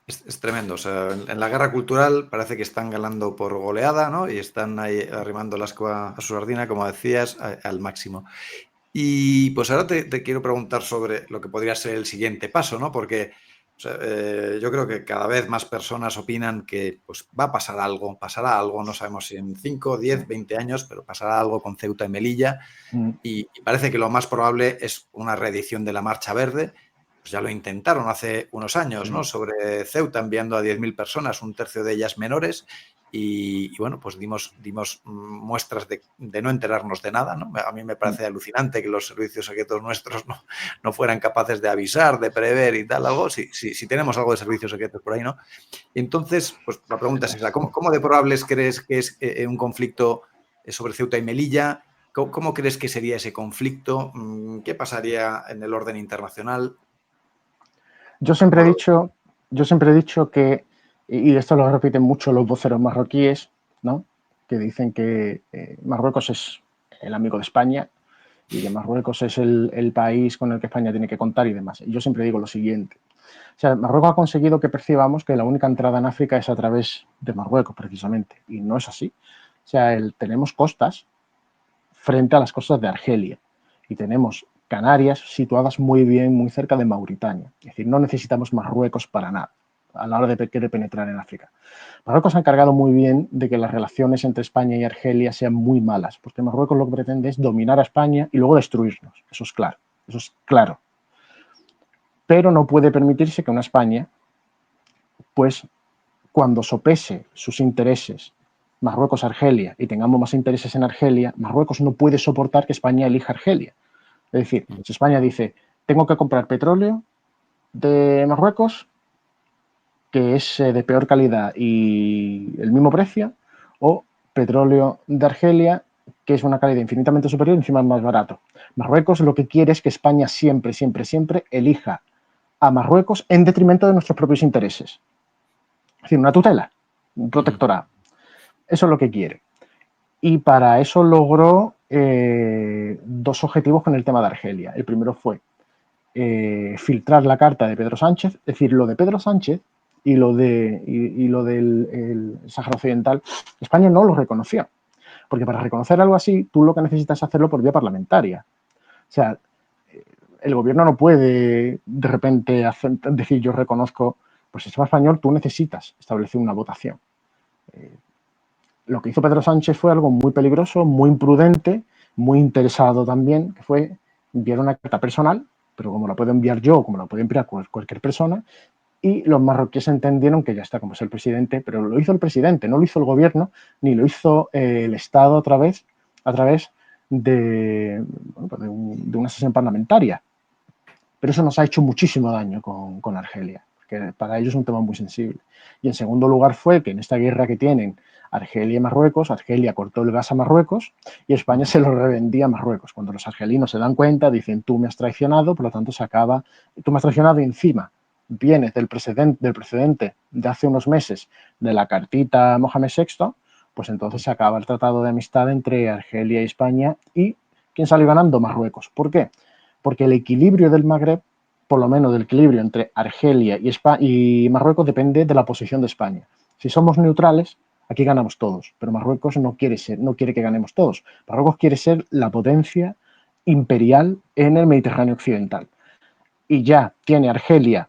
es tremendo. O sea, en la guerra cultural parece que están ganando por goleada, ¿no? Y están ahí arrimando la ascua a su sardina, como decías, al máximo. Y pues ahora te quiero preguntar sobre lo que podría ser el siguiente paso, ¿no? Porque o sea, yo creo que cada vez más personas opinan que pues, va a pasará algo, no sabemos si en 5, 10, 20 años, pero pasará algo con Ceuta y Melilla. Y parece que lo más probable es una reedición de la Marcha Verde. Pues ya lo intentaron hace unos años, ¿no? Sobre Ceuta, enviando a 10.000 personas, un tercio de ellas menores. Y bueno, pues dimos muestras de no enterarnos de nada, ¿no? A mí me parece alucinante que los servicios secretos nuestros no fueran capaces de avisar, de prever y tal, algo. Si tenemos algo de servicios secretos por ahí, ¿no? Entonces, pues la pregunta es esa. ¿Cómo de probables crees que es un conflicto sobre Ceuta y Melilla? ¿Cómo crees que sería ese conflicto? ¿Qué pasaría en el orden internacional? Yo siempre he dicho que, y esto lo repiten mucho los voceros marroquíes, ¿no? Que dicen que Marruecos es el amigo de España y que Marruecos es el país con el que España tiene que contar y demás. Y yo siempre digo lo siguiente. O sea, Marruecos ha conseguido que percibamos que la única entrada en África es a través de Marruecos, precisamente. Y no es así. O sea, tenemos costas frente a las costas de Argelia y tenemos Canarias situadas muy bien, muy cerca de Mauritania. Es decir, no necesitamos Marruecos para nada a la hora de querer penetrar en África. Marruecos se ha encargado muy bien de que las relaciones entre España y Argelia sean muy malas, porque Marruecos lo que pretende es dominar a España y luego destruirnos. Eso es claro. Eso es claro. Pero no puede permitirse que una España, pues, cuando sopese sus intereses Marruecos-Argelia y tengamos más intereses en Argelia, Marruecos no puede soportar que España elija Argelia. Es decir, si España dice, tengo que comprar petróleo de Marruecos, que es de peor calidad y el mismo precio, o petróleo de Argelia, que es una calidad infinitamente superior y encima es más barato. Marruecos lo que quiere es que España siempre, siempre, siempre elija a Marruecos en detrimento de nuestros propios intereses. Es decir, una tutela, un protectorado. Eso es lo que quiere. Y para eso logró dos objetivos con el tema de Argelia. El primero fue filtrar la carta de Pedro Sánchez, es decir, lo de Pedro Sánchez y lo del Sáhara Occidental, España no lo reconoció. Porque para reconocer algo así, tú lo que necesitas es hacerlo por vía parlamentaria. O sea, el gobierno no puede de repente decir yo reconozco, pues el sistema español tú necesitas establecer una votación. Lo que hizo Pedro Sánchez fue algo muy peligroso, muy imprudente, muy interesado también, que fue enviar una carta personal, pero como la puedo enviar yo, como la puede enviar cualquier persona, y los marroquíes entendieron que ya está, como es el presidente, pero lo hizo el presidente, no lo hizo el gobierno, ni lo hizo el Estado a través de una sesión parlamentaria. Pero eso nos ha hecho muchísimo daño con Argelia, porque para ellos es un tema muy sensible. Y en segundo lugar fue que en esta guerra que tienen Argelia y Marruecos, Argelia cortó el gas a Marruecos y España se lo revendía a Marruecos. Cuando los argelinos se dan cuenta, dicen, tú me has traicionado, por lo tanto se acaba, tú me has traicionado y encima vienes del precedente de hace unos meses de la cartita Mohamed VI, pues entonces se acaba el tratado de amistad entre Argelia y España y ¿quién salió ganando? Marruecos. ¿Por qué? Porque el equilibrio del Magreb, por lo menos del equilibrio entre Argelia y Marruecos, depende de la posición de España. Si somos neutrales, aquí ganamos todos, pero Marruecos no quiere que ganemos todos. Marruecos quiere ser la potencia imperial en el Mediterráneo occidental. Y ya tiene Argelia,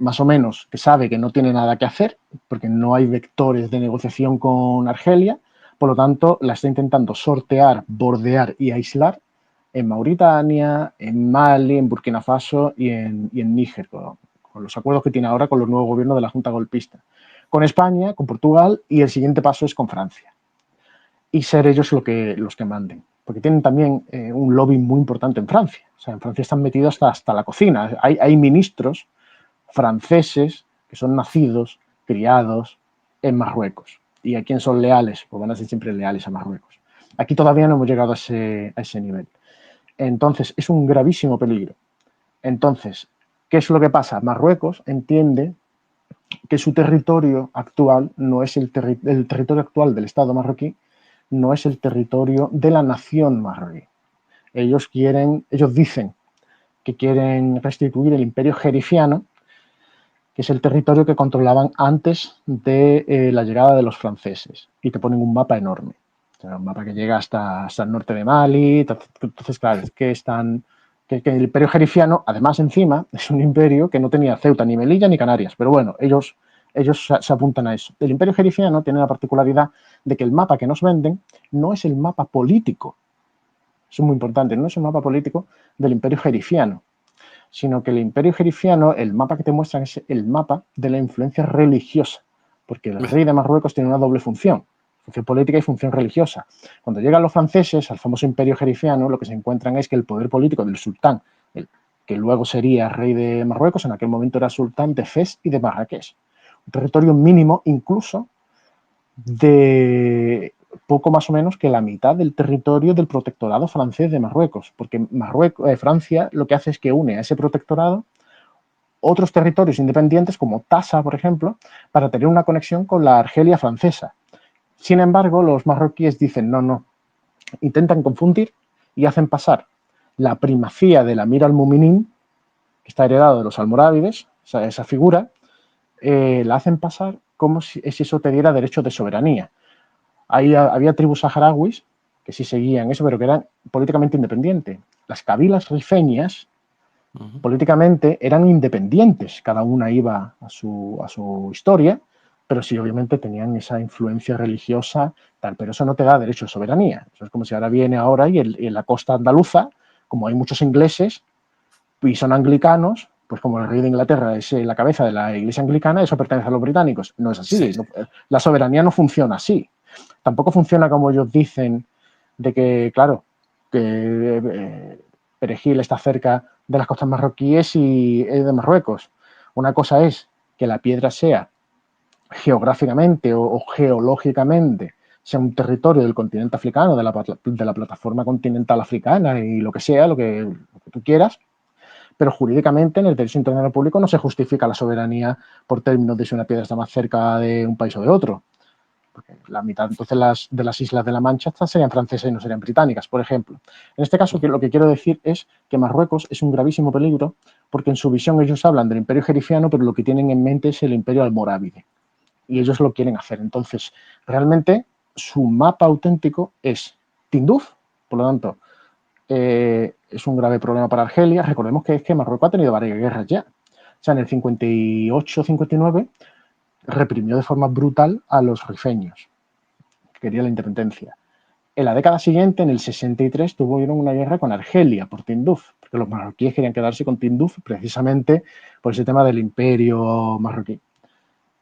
más o menos, que sabe que no tiene nada que hacer, porque no hay vectores de negociación con Argelia, por lo tanto, la está intentando sortear, bordear y aislar en Mauritania, en Mali, en Burkina Faso y en Níger, con los acuerdos que tiene ahora con los nuevos gobiernos de la Junta golpista. Con España, con Portugal y el siguiente paso es con Francia. Y ser ellos los que manden. Porque tienen también un lobby muy importante en Francia. O sea, en Francia están metidos hasta la cocina. Hay ministros franceses que son nacidos, criados en Marruecos. ¿Y a quién son leales? Pues van a ser siempre leales a Marruecos. Aquí todavía no hemos llegado a ese nivel. Entonces, es un gravísimo peligro. Entonces, ¿qué es lo que pasa? Marruecos entiende que su territorio actual no es el territorio actual del Estado marroquí, no es el territorio de la nación marroquí. Ellos dicen que quieren restituir el imperio jerifiano, que es el territorio que controlaban antes de la llegada de los franceses, y te ponen un mapa enorme. O sea, un mapa que llega hasta el norte de Mali. Entonces, claro, es que el imperio jerifiano, además, encima, es un imperio que no tenía Ceuta, ni Melilla, ni Canarias. Pero bueno, ellos se apuntan a eso. El imperio jerifiano tiene la particularidad de que el mapa que nos venden no es el mapa político. Eso es muy importante, no es un mapa político del imperio jerifiano, sino que el imperio jerifiano, el mapa que te muestran es el mapa de la influencia religiosa, porque el rey de Marruecos tiene una doble función política y función religiosa. Cuando llegan los franceses al famoso imperio jerifiano, lo que se encuentran es que el poder político del sultán, que luego sería rey de Marruecos, en aquel momento era sultán de Fez y de Marrakech, un territorio mínimo incluso de poco más o menos que la mitad del territorio del protectorado francés de Marruecos, porque Francia lo que hace es que une a ese protectorado otros territorios independientes como Tasa, por ejemplo, para tener una conexión con la Argelia francesa. Sin embargo, los marroquíes dicen no, intentan confundir y hacen pasar la primacía del Amir al-Mu'minin, que está heredado de los almorávides, esa figura, la hacen pasar como si eso te diera derecho de soberanía. Había tribus saharauis que sí seguían eso, pero que eran políticamente independientes. Las cabilas rifeñas, políticamente, eran independientes. Cada una iba a su historia, pero sí, obviamente, tenían esa influencia religiosa, tal, pero eso no te da derecho de soberanía. Eso es como si ahora viene y en la costa andaluza, como hay muchos ingleses y son anglicanos, pues como el rey de Inglaterra es la cabeza de la iglesia anglicana, eso pertenece a los británicos. No es así. Sí. No, la soberanía no funciona así. Tampoco funciona como ellos dicen, de que, claro, que Perejil está cerca de las costas marroquíes y de Marruecos. Una cosa es que la piedra sea geográficamente o geológicamente sea un territorio del continente africano, de la plataforma continental africana y lo que sea, lo que tú quieras, pero jurídicamente en el derecho internacional público no se justifica la soberanía por términos de si una piedra está más cerca de un país o de otro. Porque la mitad entonces de las islas de la Mancha serían francesas y no serían británicas, por ejemplo. En este caso, lo que quiero decir es que Marruecos es un gravísimo peligro porque en su visión ellos hablan del imperio jerifiano, pero lo que tienen en mente es el imperio almorávide. Y ellos lo quieren hacer. Entonces, realmente, su mapa auténtico es Tinduf, por lo tanto, es un grave problema para Argelia. Recordemos que Marruecos ha tenido varias guerras ya. O sea, en el 58-59 reprimió de forma brutal a los rifeños, que querían la independencia. En la década siguiente, en el 63, tuvieron una guerra con Argelia por Tinduf, porque los marroquíes querían quedarse con Tinduf precisamente por ese tema del imperio marroquí.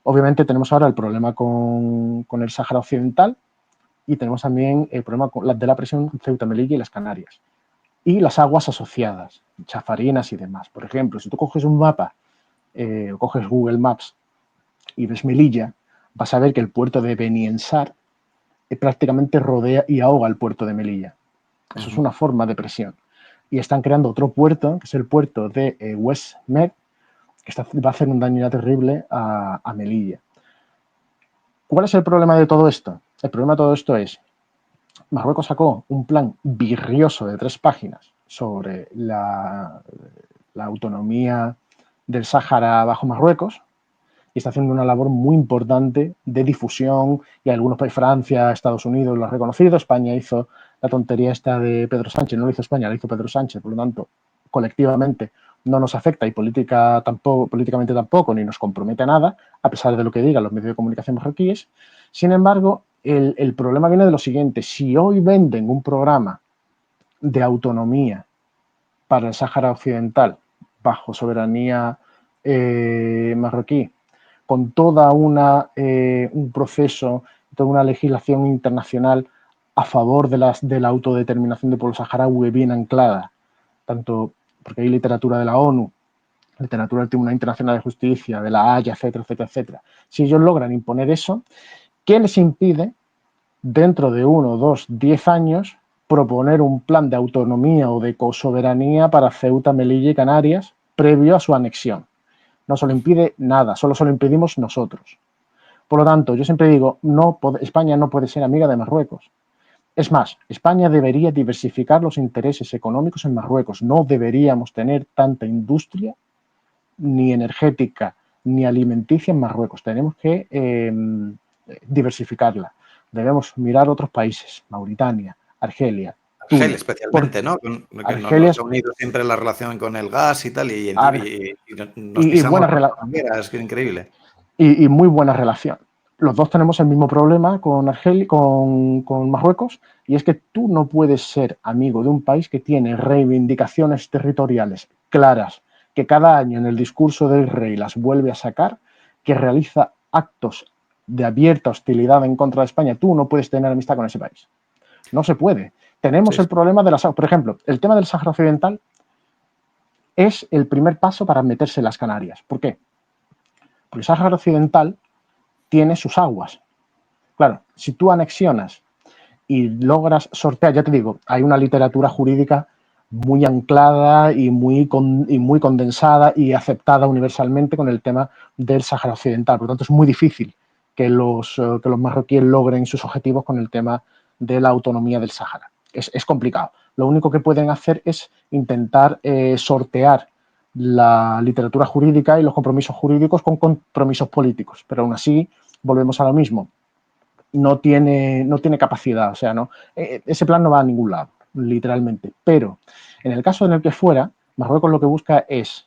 Obviamente tenemos ahora el problema con el Sáhara Occidental y tenemos también el problema de la presión Ceuta, Melilla y las Canarias. Y las aguas asociadas, Chafarinas y demás. Por ejemplo, si tú coges un mapa o coges Google Maps y ves Melilla, vas a ver que el puerto de Beni Ensar prácticamente rodea y ahoga el puerto de Melilla. Eso es una forma de presión. Y están creando otro puerto, que es el puerto de West Med, que va a hacer un daño ya terrible a Melilla. ¿Cuál es el problema de todo esto? El problema de todo esto es Marruecos sacó un plan virrioso de 3 páginas sobre la autonomía del Sáhara bajo Marruecos y está haciendo una labor muy importante de difusión y algunos países, Francia, Estados Unidos lo ha reconocido, España hizo la tontería esta de Pedro Sánchez, no lo hizo España, lo hizo Pedro Sánchez, por lo tanto, colectivamente no nos afecta y políticamente tampoco, ni nos compromete a nada, a pesar de lo que digan los medios de comunicación marroquíes. Sin embargo, el problema viene de lo siguiente, si hoy venden un programa de autonomía para el Sáhara Occidental bajo soberanía marroquí, con toda un proceso, toda una legislación internacional a favor de la autodeterminación del pueblo saharaui bien anclada, tanto porque hay literatura de la ONU, literatura del Tribunal Internacional de Justicia, de la Haya, etcétera, etcétera, etcétera. Si ellos logran imponer eso, ¿qué les impide dentro de 1, 2, 10 años proponer un plan de autonomía o de cosoberanía para Ceuta, Melilla y Canarias previo a su anexión? No se lo impide nada, solo se lo impedimos nosotros. Por lo tanto, yo siempre digo, España no puede ser amiga de Marruecos. Es más, España debería diversificar los intereses económicos en Marruecos. No deberíamos tener tanta industria, ni energética, ni alimenticia en Marruecos. Tenemos que diversificarla. Debemos mirar otros países, Mauritania, Argelia, Argelia Túnez. especialmente, ¿no? Que Argelia nos ha unido siempre la relación con el gas y tal, y nos y pisamos buena las relación. fronteras, que es increíble. Y muy buena relación. Los dos tenemos el mismo problema con Marruecos, y es que tú no puedes ser amigo de un país que tiene reivindicaciones territoriales claras, que cada año en el discurso del rey las vuelve a sacar, que realiza actos de abierta hostilidad en contra de España. Tú no puedes tener amistad con ese país. No se puede. Tenemos el problema de las... Por ejemplo, el tema del Sáhara Occidental es el primer paso para meterse en las Canarias. ¿Por qué? Porque el Sáhara Occidental tiene sus aguas. Claro, si tú anexionas y logras sortear, ya te digo, hay una literatura jurídica muy anclada y muy condensada y aceptada universalmente con el tema del Sáhara Occidental. Por lo tanto, es muy difícil que los marroquíes logren sus objetivos con el tema de la autonomía del Sáhara. Es complicado. Lo único que pueden hacer es intentar sortear la literatura jurídica y los compromisos jurídicos con compromisos políticos, pero aún así volvemos a lo mismo. No tiene capacidad, o sea, no, ese plan no va a ningún lado, literalmente. Pero en el caso en el que fuera, Marruecos lo que busca es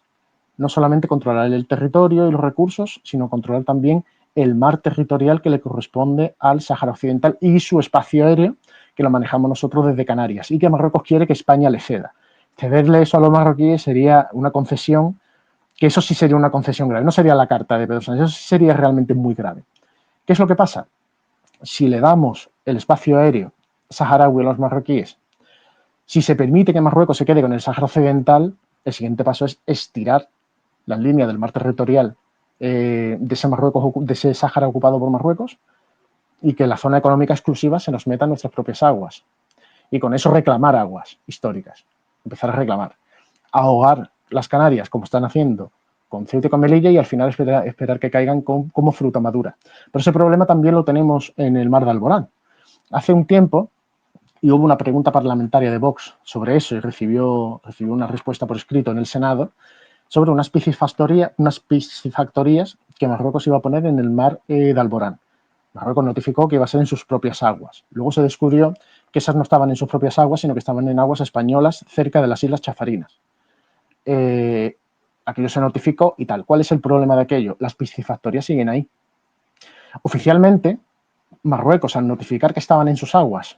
no solamente controlar el territorio y los recursos, sino controlar también el mar territorial que le corresponde al Sáhara Occidental y su espacio aéreo, que lo manejamos nosotros desde Canarias, y que Marruecos quiere que España le ceda. Cederle eso a los marroquíes sería una concesión, que eso sí sería una concesión grave, no sería la carta de Pedro Sánchez, eso sería realmente muy grave. ¿Qué es lo que pasa? Si le damos el espacio aéreo saharaui a los marroquíes, si se permite que Marruecos se quede con el Sáhara Occidental, el siguiente paso es estirar la línea del mar territorial de ese Sáhara ocupado por Marruecos, y que la zona económica exclusiva se nos meta en nuestras propias aguas. Y con eso reclamar aguas históricas, empezar a reclamar. Ahogar las Canarias, como están haciendo con Ceuta y con Melilla, y al final esperar que caigan como fruta madura. Pero ese problema también lo tenemos en el mar de Alborán. Hace un tiempo, y hubo una pregunta parlamentaria de Vox sobre eso, y recibió una respuesta por escrito en el Senado, sobre unas piscifactorías que Marruecos iba a poner en el mar de Alborán. Marruecos notificó que iba a ser en sus propias aguas. Luego se descubrió que esas no estaban en sus propias aguas, sino que estaban en aguas españolas cerca de las Islas Chafarinas. Aquello se notificó y tal. ¿Cuál es el problema de aquello? Las piscifactorías siguen ahí. Oficialmente, Marruecos, al notificar que estaban en sus aguas,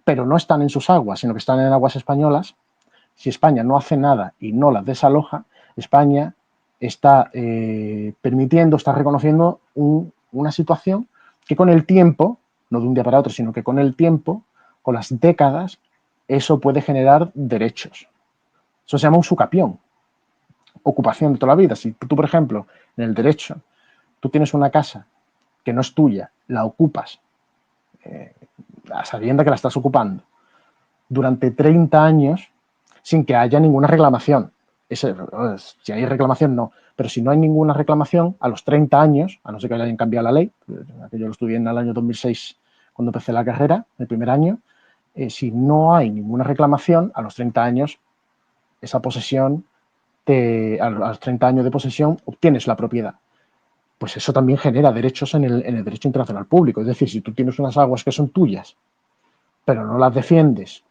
pero no están en sus aguas, sino que están en aguas españolas, si España no hace nada y no las desaloja, España está permitiendo, está reconociendo una situación que con el tiempo, no de un día para otro, sino que con el tiempo, con las décadas, eso puede generar derechos. Eso se llama usucapión, ocupación de toda la vida. Si tú, por ejemplo, en el derecho, tú tienes una casa que no es tuya, la ocupas, a sabienda que la estás ocupando, durante 30 años, sin que haya ninguna reclamación. Si hay reclamación, no. Pero si no hay ninguna reclamación, a los 30 años, a no ser que hayan cambiado la ley, que yo lo estudié en el año 2006 cuando empecé la carrera, el primer año, si no hay ninguna reclamación, a los 30 años, esa posesión, a los 30 años de posesión, obtienes la propiedad. Pues eso también genera derechos en el derecho internacional público. Es decir, si tú tienes unas aguas que son tuyas, pero no las defiendes,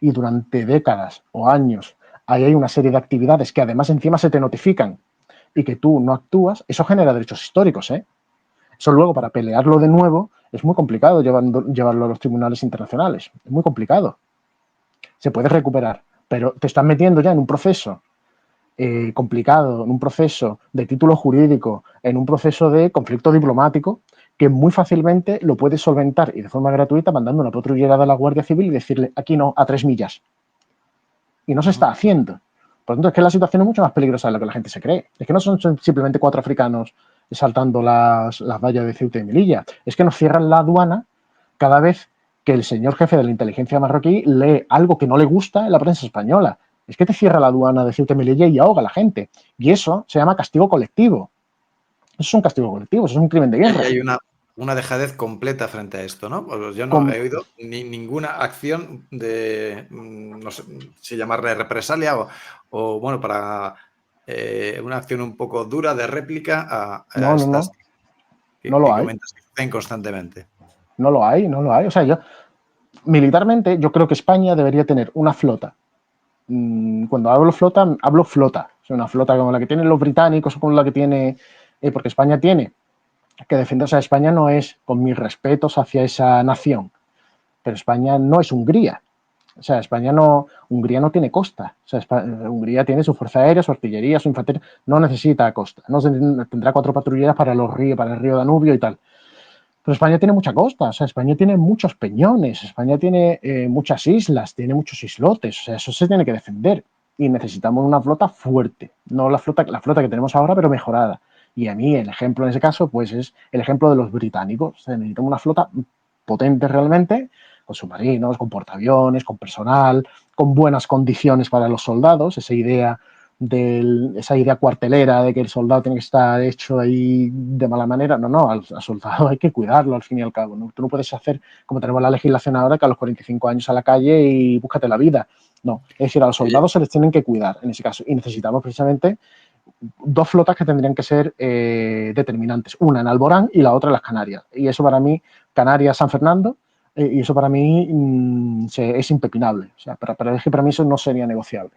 y durante décadas o años ahí hay una serie de actividades que además encima se te notifican y que tú no actúas, eso genera derechos históricos, ¿eh? Eso luego, para pelearlo de nuevo, es muy complicado llevarlo a los tribunales internacionales. Es muy complicado. Se puede recuperar, pero te estás metiendo ya en un proceso complicado, en un proceso de título jurídico, en un proceso de conflicto diplomático, que muy fácilmente lo puedes solventar y de forma gratuita mandando una patrullera de la Guardia Civil y decirle aquí no, a 3 millas. Y no se está haciendo. Por lo tanto, es que la situación es mucho más peligrosa de lo que la gente se cree. Es que no son simplemente 4 africanos saltando las vallas de Ceuta y Melilla. Es que nos cierran la aduana cada vez que el señor jefe de la inteligencia marroquí lee algo que no le gusta en la prensa española. Es que te cierra la aduana de Ceuta y Melilla y ahoga a la gente. Y eso se llama castigo colectivo. Eso es un castigo colectivo, eso es un crimen de Y guerra. hay una dejadez completa frente a esto, ¿no? Pues yo no Con, he oído ninguna acción de, no sé si llamarle represalia o bueno, para una acción un poco dura de réplica a no, no, estas no, no lo que hay. comentas que suceden constantemente. No lo hay, no lo hay. O sea, yo, militarmente, yo creo que España debería tener una flota. Cuando hablo flota. O sea, una flota como la que tienen los británicos o como la que tiene. Porque España tiene que defender. O sea, España no es, con mis respetos hacia esa nación, pero España no es Hungría. O sea, Hungría no tiene costa. O sea, Hungría tiene su fuerza aérea, su artillería, su infantería. No necesita costa. No tendrá 4 patrulleras para los ríos, para el río Danubio y tal. Pero España tiene mucha costa, o sea, España tiene muchos peñones, España tiene muchas islas, tiene muchos islotes, o sea, eso se tiene que defender. Y necesitamos una flota fuerte, no la flota que tenemos ahora, pero mejorada. Y a mí el ejemplo en ese caso, pues es el ejemplo de los británicos. O sea, necesitamos una flota potente realmente, con submarinos, con portaaviones, con personal, con buenas condiciones para los soldados, esa idea cuartelera de que el soldado tiene que estar hecho ahí de mala manera. No, al soldado hay que cuidarlo al fin y al cabo. ¿No? Tú no puedes hacer como tenemos la legislación ahora, que a los 45 años a la calle y búscate la vida. No, es decir, a los soldados se les tienen que cuidar en ese caso. Y necesitamos precisamente 2 flotas que tendrían que ser determinantes. Una en Alborán y la otra en las Canarias. Y eso para mí, Canarias, San Fernando, y eso para mí es impepinable. O sea, para mí eso no sería negociable.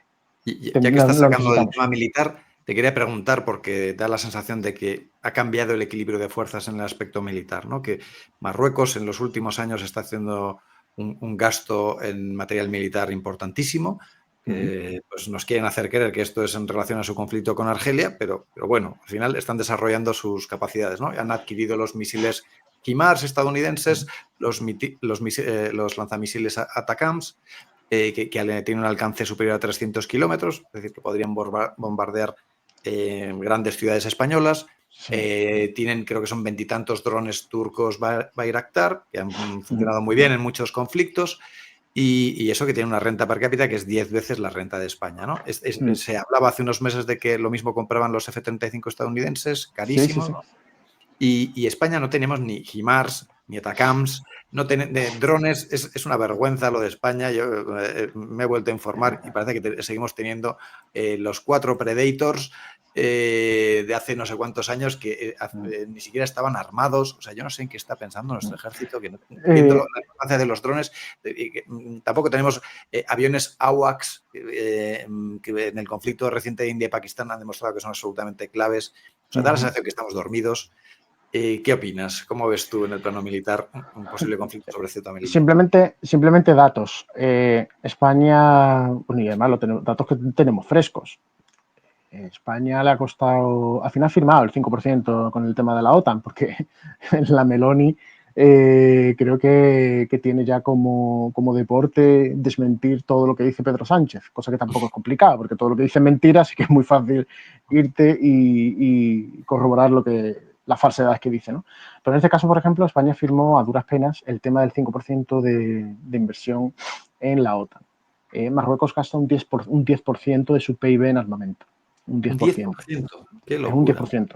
Y ya que estás Lo sacando del necesitamos. tema militar, te quería preguntar, porque da la sensación de que ha cambiado el equilibrio de fuerzas en el aspecto militar, ¿no? Que Marruecos en los últimos años está haciendo un gasto en material militar importantísimo. Pues nos quieren hacer creer que esto es en relación a su conflicto con Argelia, pero bueno, al final están desarrollando sus capacidades, ¿no? Han adquirido los misiles HIMARS estadounidenses, los lanzamisiles ATACMS, que tienen un alcance superior a 300 kilómetros, es decir, que podrían bombardear grandes ciudades españolas. Sí. Tienen, creo que son 20 y tantos drones turcos Bayraktar, que han funcionado muy bien en muchos conflictos. Y eso que tiene una renta per cápita que es 10 veces la renta de España, ¿no? Se hablaba hace unos meses de que lo mismo compraban los F-35 estadounidenses, carísimos, ¿no? Y España no tenemos ni HIMARS, ni ATACMS, no de drones, es una vergüenza lo de España. Yo me he vuelto a informar y parece que seguimos teniendo los 4 Predators de hace no sé cuántos años que ni siquiera estaban armados. O sea, yo no sé en qué está pensando nuestro ejército, que viendo la importancia de los drones, tampoco tenemos aviones AWACS, que en el conflicto reciente de India y Pakistán han demostrado que son absolutamente claves. O sea, da la sensación que estamos dormidos. ¿Qué opinas? ¿Cómo ves tú en el plano militar un posible conflicto sobre Ceuta y Melilla? Simplemente datos. España, bueno, y además datos que tenemos frescos. España le ha costado, al final ha firmado el 5% con el tema de la OTAN, porque la Meloni creo que tiene ya como deporte desmentir todo lo que dice Pedro Sánchez, cosa que tampoco es complicada, porque todo lo que dice mentira, así que es muy fácil irte y corroborar las falsedades que dice, ¿no? Pero en este caso, por ejemplo, España firmó a duras penas el tema del 5% de inversión en la OTAN. Marruecos gasta un 10% de su PIB en armamento. Un 10%. Un 10%. Qué locura. Es un 10%.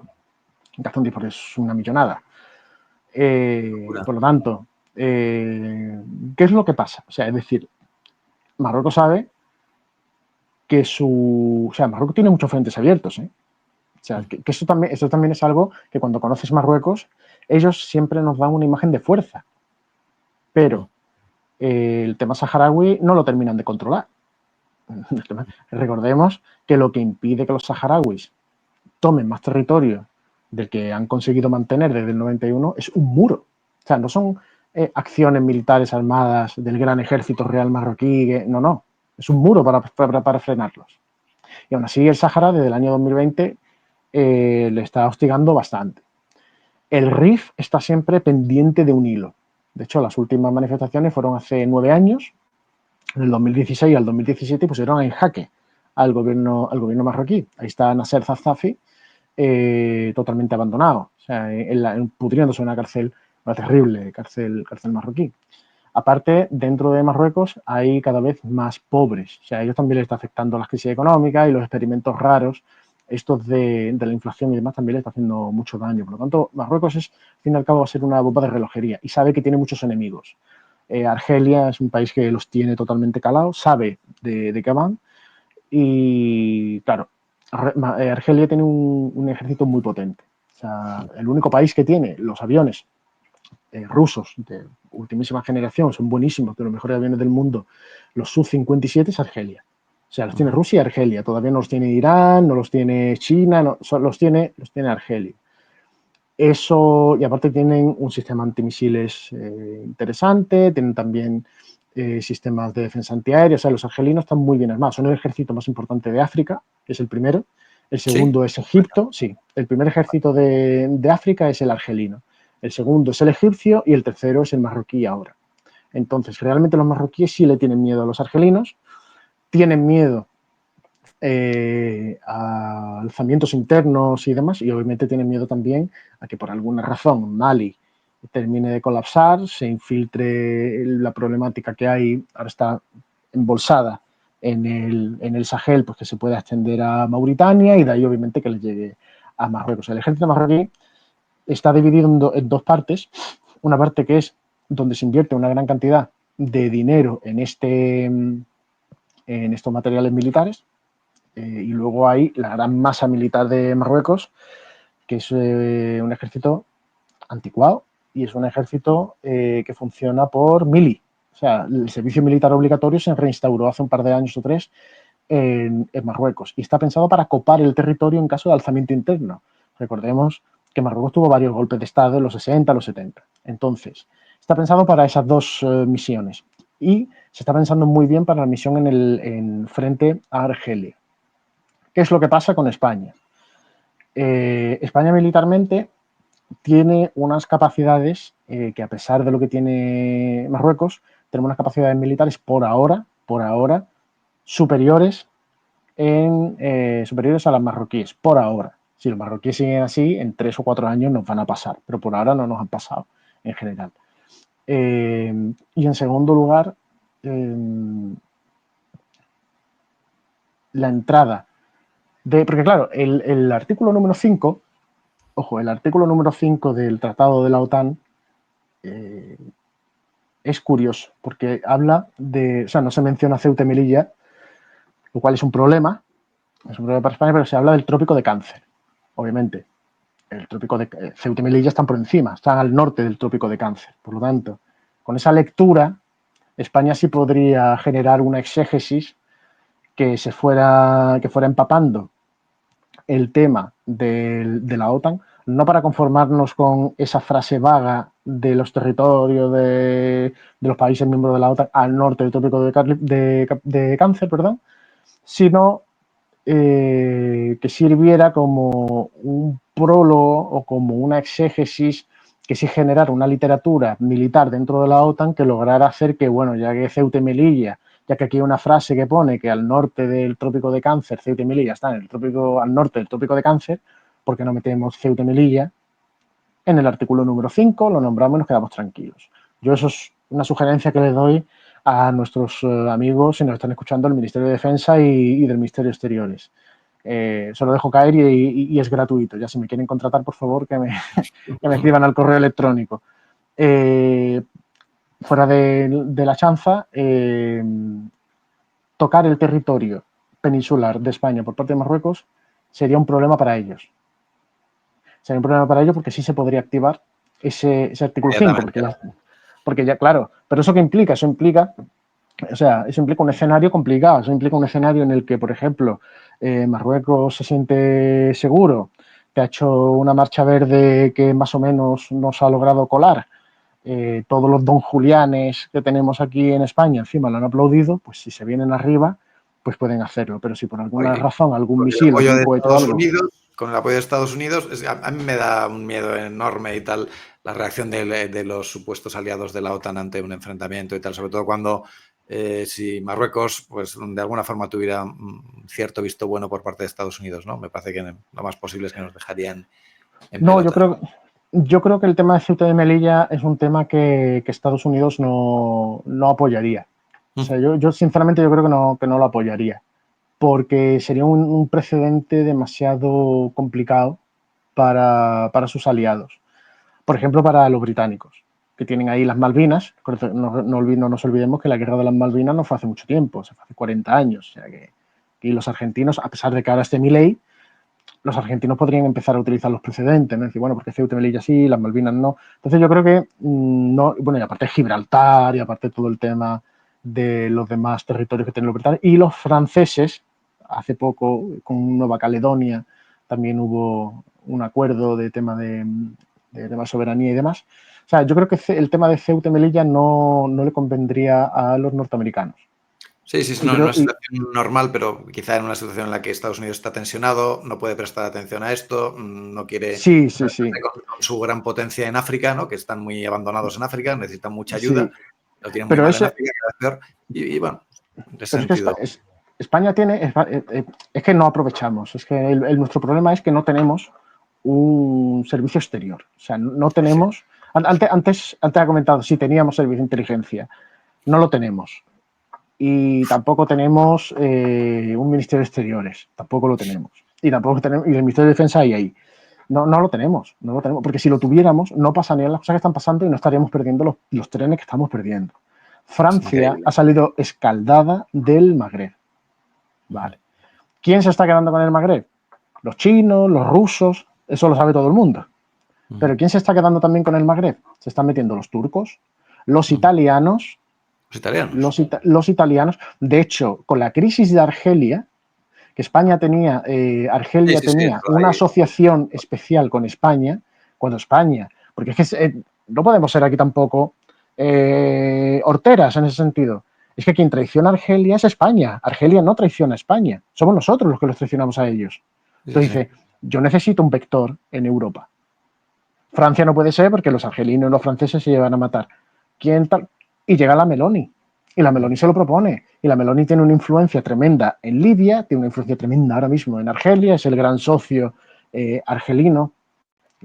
Gasta un 10%, es una millonada. Por lo tanto, ¿qué es lo que pasa? O sea, es decir, Marruecos sabe que o sea, Marruecos tiene muchos frentes abiertos, ¿eh? O sea, que eso también es algo que cuando conoces Marruecos, ellos siempre nos dan una imagen de fuerza. Pero el tema saharaui no lo terminan de controlar. Recordemos que lo que impide que los saharauis tomen más territorio del que han conseguido mantener desde el 91 es un muro. O sea, no son acciones militares armadas del gran ejército real marroquí, no. Es un muro para frenarlos. Y aún así el Sáhara desde el año 2020 le está hostigando bastante. El RIF está siempre pendiente de un hilo. De hecho, las últimas manifestaciones fueron hace 9 años, del 2016 al 2017, y pusieron en jaque al gobierno marroquí. Ahí está Nasser Zafzafi, totalmente abandonado, o sea, pudriéndose en una cárcel, una terrible cárcel marroquí. Aparte, dentro de Marruecos hay cada vez más pobres. O sea, a ellos también les está afectando la crisis económica y los experimentos raros, estos de la inflación y demás, también les está haciendo mucho daño. Por lo tanto, Marruecos al fin y al cabo, va a ser una bomba de relojería y sabe que tiene muchos enemigos. Argelia es un país que los tiene totalmente calados, sabe de qué van y, claro, Argelia tiene un ejército muy potente. O sea, el único país que tiene los aviones rusos de ultimísima generación, son buenísimos, de los mejores aviones del mundo, los Su-57 es Argelia. O sea, los tiene Rusia y Argelia. Todavía no los tiene Irán, no los tiene China, no, los tiene Argelia. Eso, y aparte tienen un sistema antimisiles interesante, tienen también sistemas de defensa antiaérea. O sea, los argelinos están muy bien armados. Son el ejército más importante de África, que es el primero. El segundo es Egipto, sí. El primer ejército de África es el argelino. El segundo es el egipcio y el tercero es el marroquí ahora. Entonces, realmente los marroquíes sí le tienen miedo a los argelinos, tienen miedo a alzamientos internos y demás, y obviamente tienen miedo también a que por alguna razón Mali termine de colapsar, se infiltre la problemática que hay, ahora está embolsada en el Sahel, pues que se pueda extender a Mauritania y de ahí obviamente que le llegue a Marruecos. El ejército marroquí está dividido en dos partes, una parte que es donde se invierte una gran cantidad de dinero en estos materiales militares, y luego hay la gran masa militar de Marruecos, que es un ejército anticuado y es un ejército que funciona por mili. O sea, el servicio militar obligatorio se reinstauró hace un par de años o tres en Marruecos y está pensado para copar el territorio en caso de alzamiento interno. Recordemos que Marruecos tuvo varios golpes de Estado en los 60, los 70. Entonces, está pensado para esas dos misiones y se está pensando muy bien para la misión en frente a Argelia. ¿Qué es lo que pasa con España? España militarmente tiene unas capacidades que, a pesar de lo que tiene Marruecos, tenemos unas capacidades militares por ahora superiores a las marroquíes, por ahora. Si los marroquíes siguen así, en 3 o 4 años nos van a pasar, pero por ahora no nos han pasado en general. Y en segundo lugar, la entrada porque claro, el artículo número 5, ojo, el artículo número 5 del Tratado de la OTAN es curioso, porque habla o sea, no se menciona Ceuta y Melilla, lo cual es un problema para España, pero se habla del trópico de Cáncer, obviamente. El trópico de Ceuta y Melilla están por encima, están al norte del trópico de Cáncer. Por lo tanto, con esa lectura, España sí podría generar una exégesis que fuera empapando el tema de la OTAN, no para conformarnos con esa frase vaga de los territorios de los países miembros de la OTAN al norte del trópico de Cáncer, perdón, sino que sirviera como un prólogo o como una exégesis que sí generara una literatura militar dentro de la OTAN que lograra hacer que, bueno, ya que Ceuta y Melilla, ya que aquí hay una frase que pone que al norte del trópico de Cáncer, Ceuta y Melilla están al norte del trópico de Cáncer, ¿por qué no metemos Ceuta y Melilla en el artículo número 5, lo nombramos y nos quedamos tranquilos? Yo eso es una sugerencia que les doy a nuestros amigos, si nos están escuchando, del Ministerio de Defensa y del Ministerio de Exteriores. Se lo dejo caer y es gratuito. Ya si me quieren contratar, por favor, que me escriban al correo electrónico. Fuera de la chanza, tocar el territorio peninsular de España por parte de Marruecos sería un problema para ellos. Sería un problema para ellos porque sí se podría activar ese artículo 5, porque ya, claro, pero ¿eso qué implica? Eso implica un escenario complicado, eso implica un escenario en el que, por ejemplo, Marruecos se siente seguro, que ha hecho una marcha verde que más o menos nos ha logrado colar, todos los don Julianes que tenemos aquí en España encima lo han aplaudido, pues si se vienen arriba, pues pueden hacerlo, pero si por alguna razón algún misil o algún cohete o algo... Con el apoyo de Estados Unidos, a mí me da un miedo enorme y tal la reacción de los supuestos aliados de la OTAN ante un enfrentamiento y tal, sobre todo cuando si Marruecos, pues de alguna forma tuviera un cierto visto bueno por parte de Estados Unidos, ¿no? Me parece que lo más posible es que nos dejarían en pelota. Yo creo que el tema de Ceuta y Melilla es un tema que Estados Unidos no apoyaría. O sea, yo sinceramente yo creo que no lo apoyaría, porque sería un precedente demasiado complicado para sus aliados. Por ejemplo, para los británicos, que tienen ahí las Malvinas. No nos olvidemos que la guerra de las Malvinas no fue hace mucho tiempo, fue hace 40 años. O sea y los argentinos, a pesar de que ahora esté Milei, los argentinos podrían empezar a utilizar los precedentes, ¿no? Decir, bueno, porque Ceuta y Melilla sí, las Malvinas no. Entonces yo creo que no, bueno, y aparte Gibraltar, y aparte todo el tema de los demás territorios que tienen los británicos, y los franceses, hace poco con Nueva Caledonia también hubo un acuerdo de tema de tema soberanía y demás. O sea, yo creo que el tema de Ceuta y Melilla no le convendría a los norteamericanos. Sí, sí, no, en una situación normal, pero quizá en una situación en la que Estados Unidos está tensionado, no puede prestar atención a esto, no quiere sí. con su gran potencia en África, ¿no? Que están muy abandonados en África, necesitan mucha ayuda, Sí. lo tienen muy Pero mal en África, cada vez peor, y bueno, en ese sentido. Es que España tiene, es que no aprovechamos, es que nuestro problema es que no tenemos un servicio exterior, o sea, no tenemos, antes ha comentado, si teníamos servicio de inteligencia, no lo tenemos. Y tampoco tenemos un Ministerio de Exteriores, tampoco lo tenemos. Y tampoco tenemos, y el Ministerio de Defensa ahí. No lo tenemos, porque si lo tuviéramos, no pasarían las cosas que están pasando y no estaríamos perdiendo los trenes que estamos perdiendo. Francia ha salido escaldada del Magreb. Vale. ¿Quién se está quedando con el Magreb? Los chinos, los rusos, eso lo sabe todo el mundo. Pero ¿quién se está quedando también con el Magreb? Se están metiendo los turcos, los italianos. Los italianos. De hecho, con la crisis de Argelia, que España tenía, Argelia tenía una asociación especial con España, cuando España, porque es que no podemos ser aquí tampoco horteras en ese sentido. Es que quien traiciona a Argelia es España. Argelia no traiciona a España. Somos nosotros los que los traicionamos a ellos. Entonces dice, yo necesito un vector en Europa. Francia no puede ser porque los argelinos y los franceses se llevan a matar. ¿Quién tal? Y llega la Meloni. Y la Meloni se lo propone. Y la Meloni tiene una influencia tremenda en Libia, tiene una influencia tremenda ahora mismo en Argelia, es el gran socio argelino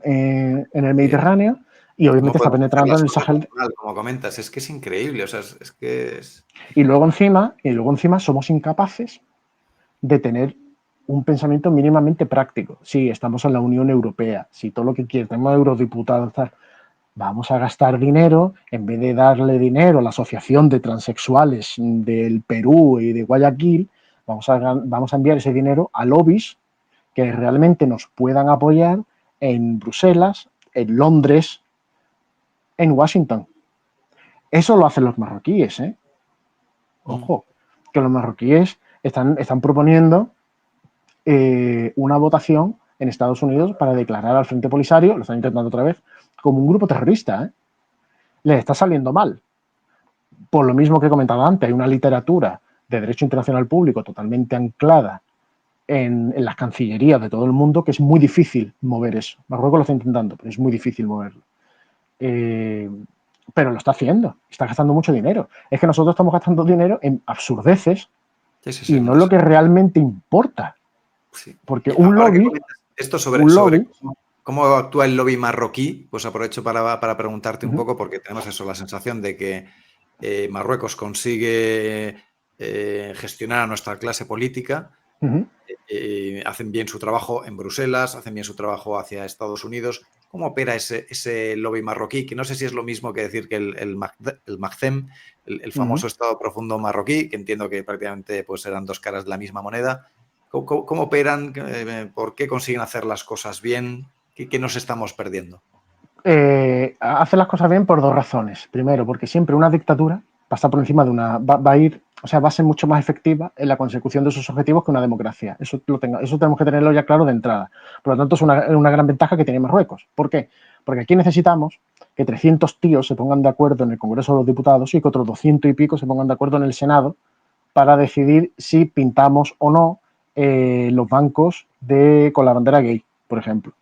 en el Mediterráneo y obviamente está penetrando en el Sahel. Como comentas, es que es increíble. O sea, es que es... Y luego encima somos incapaces de tener un pensamiento mínimamente práctico. Sí, estamos en la Unión Europea, si todo lo que quiere, tenemos eurodiputados, tal. Vamos a gastar dinero, en vez de darle dinero a la Asociación de Transexuales del Perú y de Guayaquil, vamos a enviar ese dinero a lobbies que realmente nos puedan apoyar en Bruselas, en Londres, en Washington. Eso lo hacen los marroquíes, ¿eh? Ojo, que los marroquíes están proponiendo una votación en Estados Unidos para declarar al Frente Polisario, lo están intentando otra vez, como un grupo terrorista, ¿eh? Les está saliendo mal. Por lo mismo que he comentado antes, hay una literatura de derecho internacional público totalmente anclada en las cancillerías de todo el mundo que es muy difícil mover eso. Marruecos lo está intentando, pero es muy difícil moverlo. Pero lo está haciendo, está gastando mucho dinero. Es que nosotros estamos gastando dinero en absurdeces y no lo que realmente importa. Sí. Porque un lobby... Esto sobre cómo actúa el lobby marroquí, pues aprovecho para preguntarte un poco, porque tenemos eso, la sensación de que Marruecos consigue gestionar a nuestra clase política, hacen bien su trabajo en Bruselas, hacen bien su trabajo hacia Estados Unidos. ¿Cómo opera ese lobby marroquí? Que no sé si es lo mismo que decir que el Magcem, el famoso Estado profundo marroquí, que entiendo que prácticamente pues, eran dos caras de la misma moneda. ¿Cómo operan? ¿Por qué consiguen hacer las cosas bien? ¿Qué nos estamos perdiendo? Hace las cosas bien por dos razones. Primero, porque siempre una dictadura pasa por encima de una... Va a ser mucho más efectiva en la consecución de sus objetivos que una democracia. Eso tenemos que tenerlo ya claro de entrada. Por lo tanto, es una gran ventaja que tiene Marruecos. ¿Por qué? Porque aquí necesitamos que 300 tíos se pongan de acuerdo en el Congreso de los Diputados y que otros 200 y pico se pongan de acuerdo en el Senado para decidir si pintamos o no los bancos con la bandera gay, por ejemplo.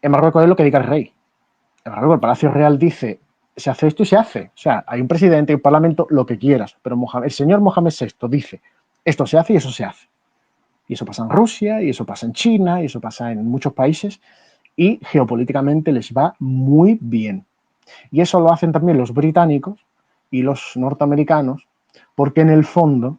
En Marruecos es lo que diga el rey. En Marruecos el Palacio Real dice, se hace esto y se hace. O sea, hay un presidente y un parlamento, lo que quieras. Pero el señor Mohamed VI dice, esto se hace y eso se hace. Y eso pasa en Rusia, y eso pasa en China, y eso pasa en muchos países. y geopolíticamente les va muy bien. Y eso lo hacen también los británicos y los norteamericanos, porque en el fondo,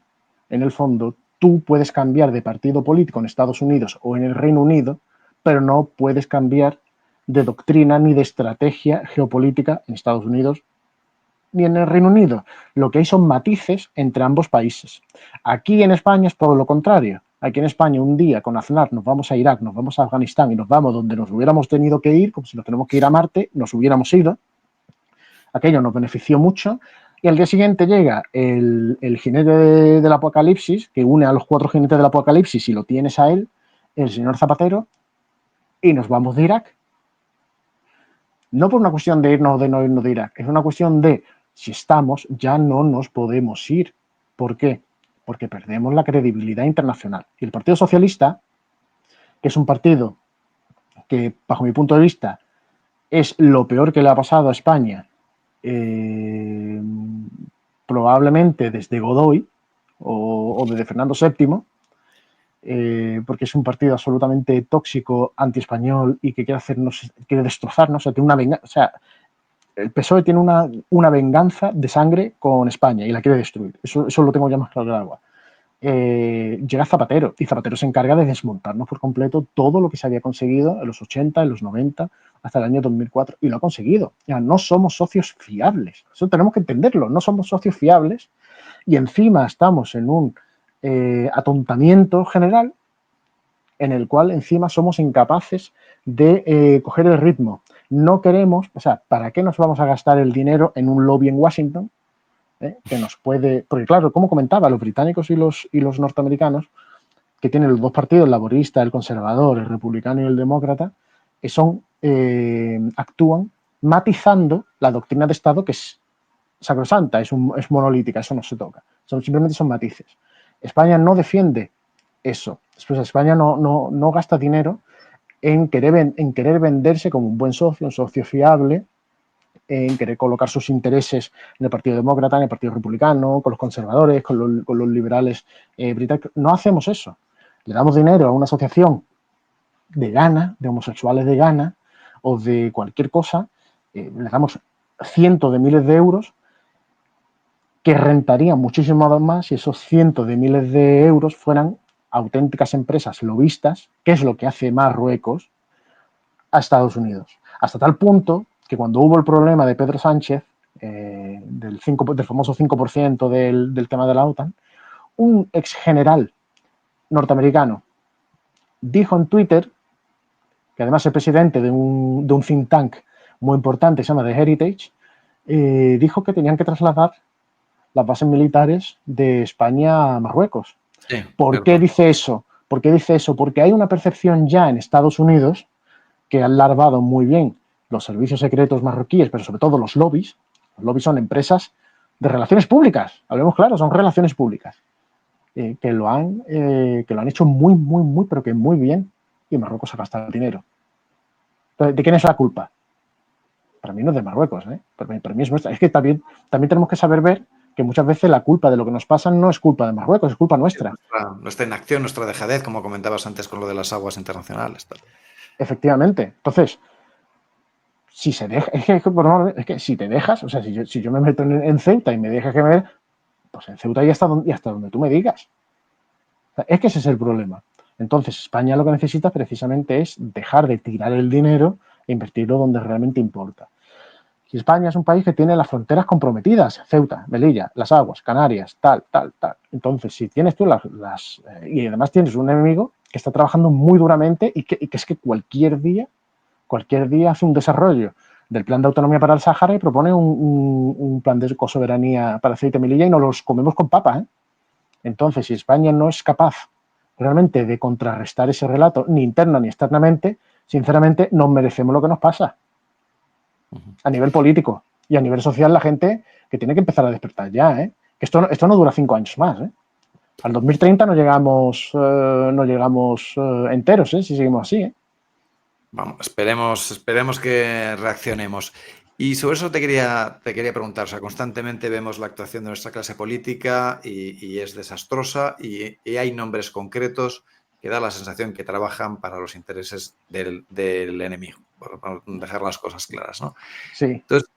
tú puedes cambiar de partido político en Estados Unidos o en el Reino Unido, pero no puedes cambiar de doctrina ni de estrategia geopolítica en Estados Unidos ni en el Reino Unido. Lo que hay son matices entre ambos países. Aquí en España es todo lo contrario. Aquí en España un día con Aznar nos vamos a Irak, nos vamos a Afganistán y nos vamos donde nos hubiéramos tenido que ir, como si nos tenemos que ir a Marte, nos hubiéramos ido. Aquello nos benefició mucho. Y al día siguiente llega el jinete del apocalipsis, que une a los 4 jinetes del apocalipsis y lo tienes a él, el señor Zapatero, y nos vamos de Irak. No por una cuestión de irnos o de no irnos de Irak, es una cuestión de si estamos, ya no nos podemos ir. ¿Por qué? Porque perdemos la credibilidad internacional. Y el Partido Socialista, que es un partido que, bajo mi punto de vista, es lo peor que le ha pasado a España, probablemente desde Godoy o desde Fernando VII, porque es un partido absolutamente tóxico, anti-español y que quiere hacernos, quiere destrozarnos, o sea, tiene una venganza, o sea, el PSOE tiene una venganza de sangre con España y la quiere destruir. Eso lo tengo ya más claro que el agua. Llega Zapatero y Zapatero se encarga de desmontarnos por completo todo lo que se había conseguido en los 80, en los 90, hasta el año 2004 y lo ha conseguido. Ya no somos socios fiables. Eso tenemos que entenderlo. No somos socios fiables y encima estamos en un atontamiento general en el cual encima somos incapaces de coger el ritmo. No queremos, o sea, ¿para qué nos vamos a gastar el dinero en un lobby en Washington? Que nos puede, porque claro, como comentaba, los británicos y los norteamericanos, que tienen los dos partidos, el laborista, el conservador, el republicano y el demócrata, actúan matizando la doctrina de Estado, que es sacrosanta, es monolítica, eso no se toca. Simplemente son matices. España no defiende eso. Después España no gasta dinero en querer venderse como un buen socio, un socio fiable, en querer colocar sus intereses en el Partido Demócrata, en el Partido Republicano, con los conservadores, con los liberales británicos. No hacemos eso. Le damos dinero a una asociación de Ghana, de homosexuales de Ghana o de cualquier cosa, le damos cientos de miles de euros que rentarían muchísimo más si esos cientos de miles de euros fueran auténticas empresas lobistas, que es lo que hace Marruecos a Estados Unidos. Hasta tal punto que cuando hubo el problema de Pedro Sánchez, del famoso 5% del tema de la OTAN, un ex general norteamericano dijo en Twitter, que además es presidente de un think tank muy importante, se llama The Heritage, dijo que tenían que trasladar las bases militares de España a Marruecos. Sí, ¿Por qué dice eso? ¿Por qué dice eso? Porque hay una percepción ya en Estados Unidos que han larvado muy bien los servicios secretos marroquíes, pero sobre todo los lobbies. Los lobbies son empresas de relaciones públicas, hablemos claro, son relaciones públicas, que lo han hecho muy, pero que muy bien, y Marruecos ha gastado el dinero. Entonces, ¿de quién es la culpa? Para mí no es de Marruecos, para mí es nuestra. Es que también tenemos que saber ver que muchas veces la culpa de lo que nos pasa no es culpa de Marruecos, es culpa nuestra. Nuestra inacción, nuestra dejadez, como comentabas antes con lo de las aguas internacionales. Efectivamente. Entonces, si se deja, es que si te dejas, o sea, si yo me meto en Ceuta y me dejas que me... Pues en Ceuta y hasta donde tú me digas. O sea, es que ese es el problema. Entonces, España lo que necesita precisamente es dejar de tirar el dinero e invertirlo donde realmente importa. Y España es un país que tiene las fronteras comprometidas, Ceuta, Melilla, las aguas, Canarias, tal. Entonces, si tienes tú y además tienes un enemigo que está trabajando muy duramente y que es que cualquier día hace un desarrollo del plan de autonomía para el Sáhara y propone un plan de cosoberanía para Ceuta y Melilla y nos los comemos con papas. Entonces, si España no es capaz realmente de contrarrestar ese relato, ni interna ni externamente, sinceramente nos merecemos lo que nos pasa a nivel político y a nivel social. La gente que tiene que empezar a despertar ya, que esto no dura 5 años más. Al 2030 no llegamos enteros, si seguimos así. Vamos, esperemos que reaccionemos. Y sobre eso te quería preguntar, o sea, constantemente vemos la actuación de nuestra clase política y es desastrosa y hay nombres concretos que da la sensación que trabajan para los intereses del enemigo, por dejar las cosas claras, ¿no? Sí. Entonces,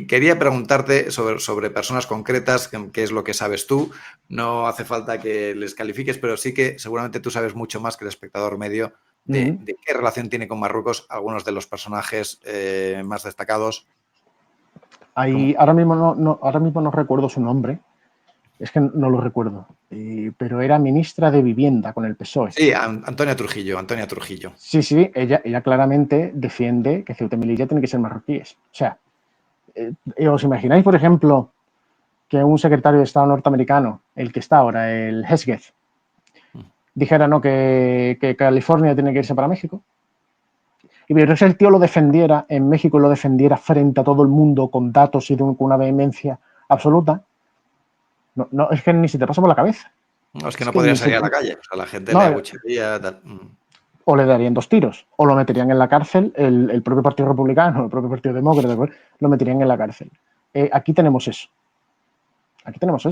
quería preguntarte sobre personas concretas, qué es lo que sabes tú. No hace falta que les califiques, pero sí que seguramente tú sabes mucho más que el espectador medio de qué relación tiene con Marruecos algunos de los personajes más destacados. Ahora mismo no recuerdo su nombre, es que no lo recuerdo, pero era ministra de Vivienda con el PSOE. Sí, Antonia Trujillo. Sí, ella claramente defiende que Ceuta y Melilla tienen que ser marroquíes. O sea, ¿os imagináis, por ejemplo, que un secretario de Estado norteamericano, el que está ahora, el Hesketh, dijera no que California tiene que irse para México? Y mientras el tío lo defendiera en México y lo defendiera frente a todo el mundo con datos y con una vehemencia absoluta, no, es que ni se te pasa por la cabeza. No, es que no podría salir a la calle. O sea, la gente le abuchearía. O le darían 2 tiros, o lo meterían en la cárcel, el propio Partido Republicano, el propio Partido Demócrata, lo meterían en la cárcel. Aquí tenemos eso.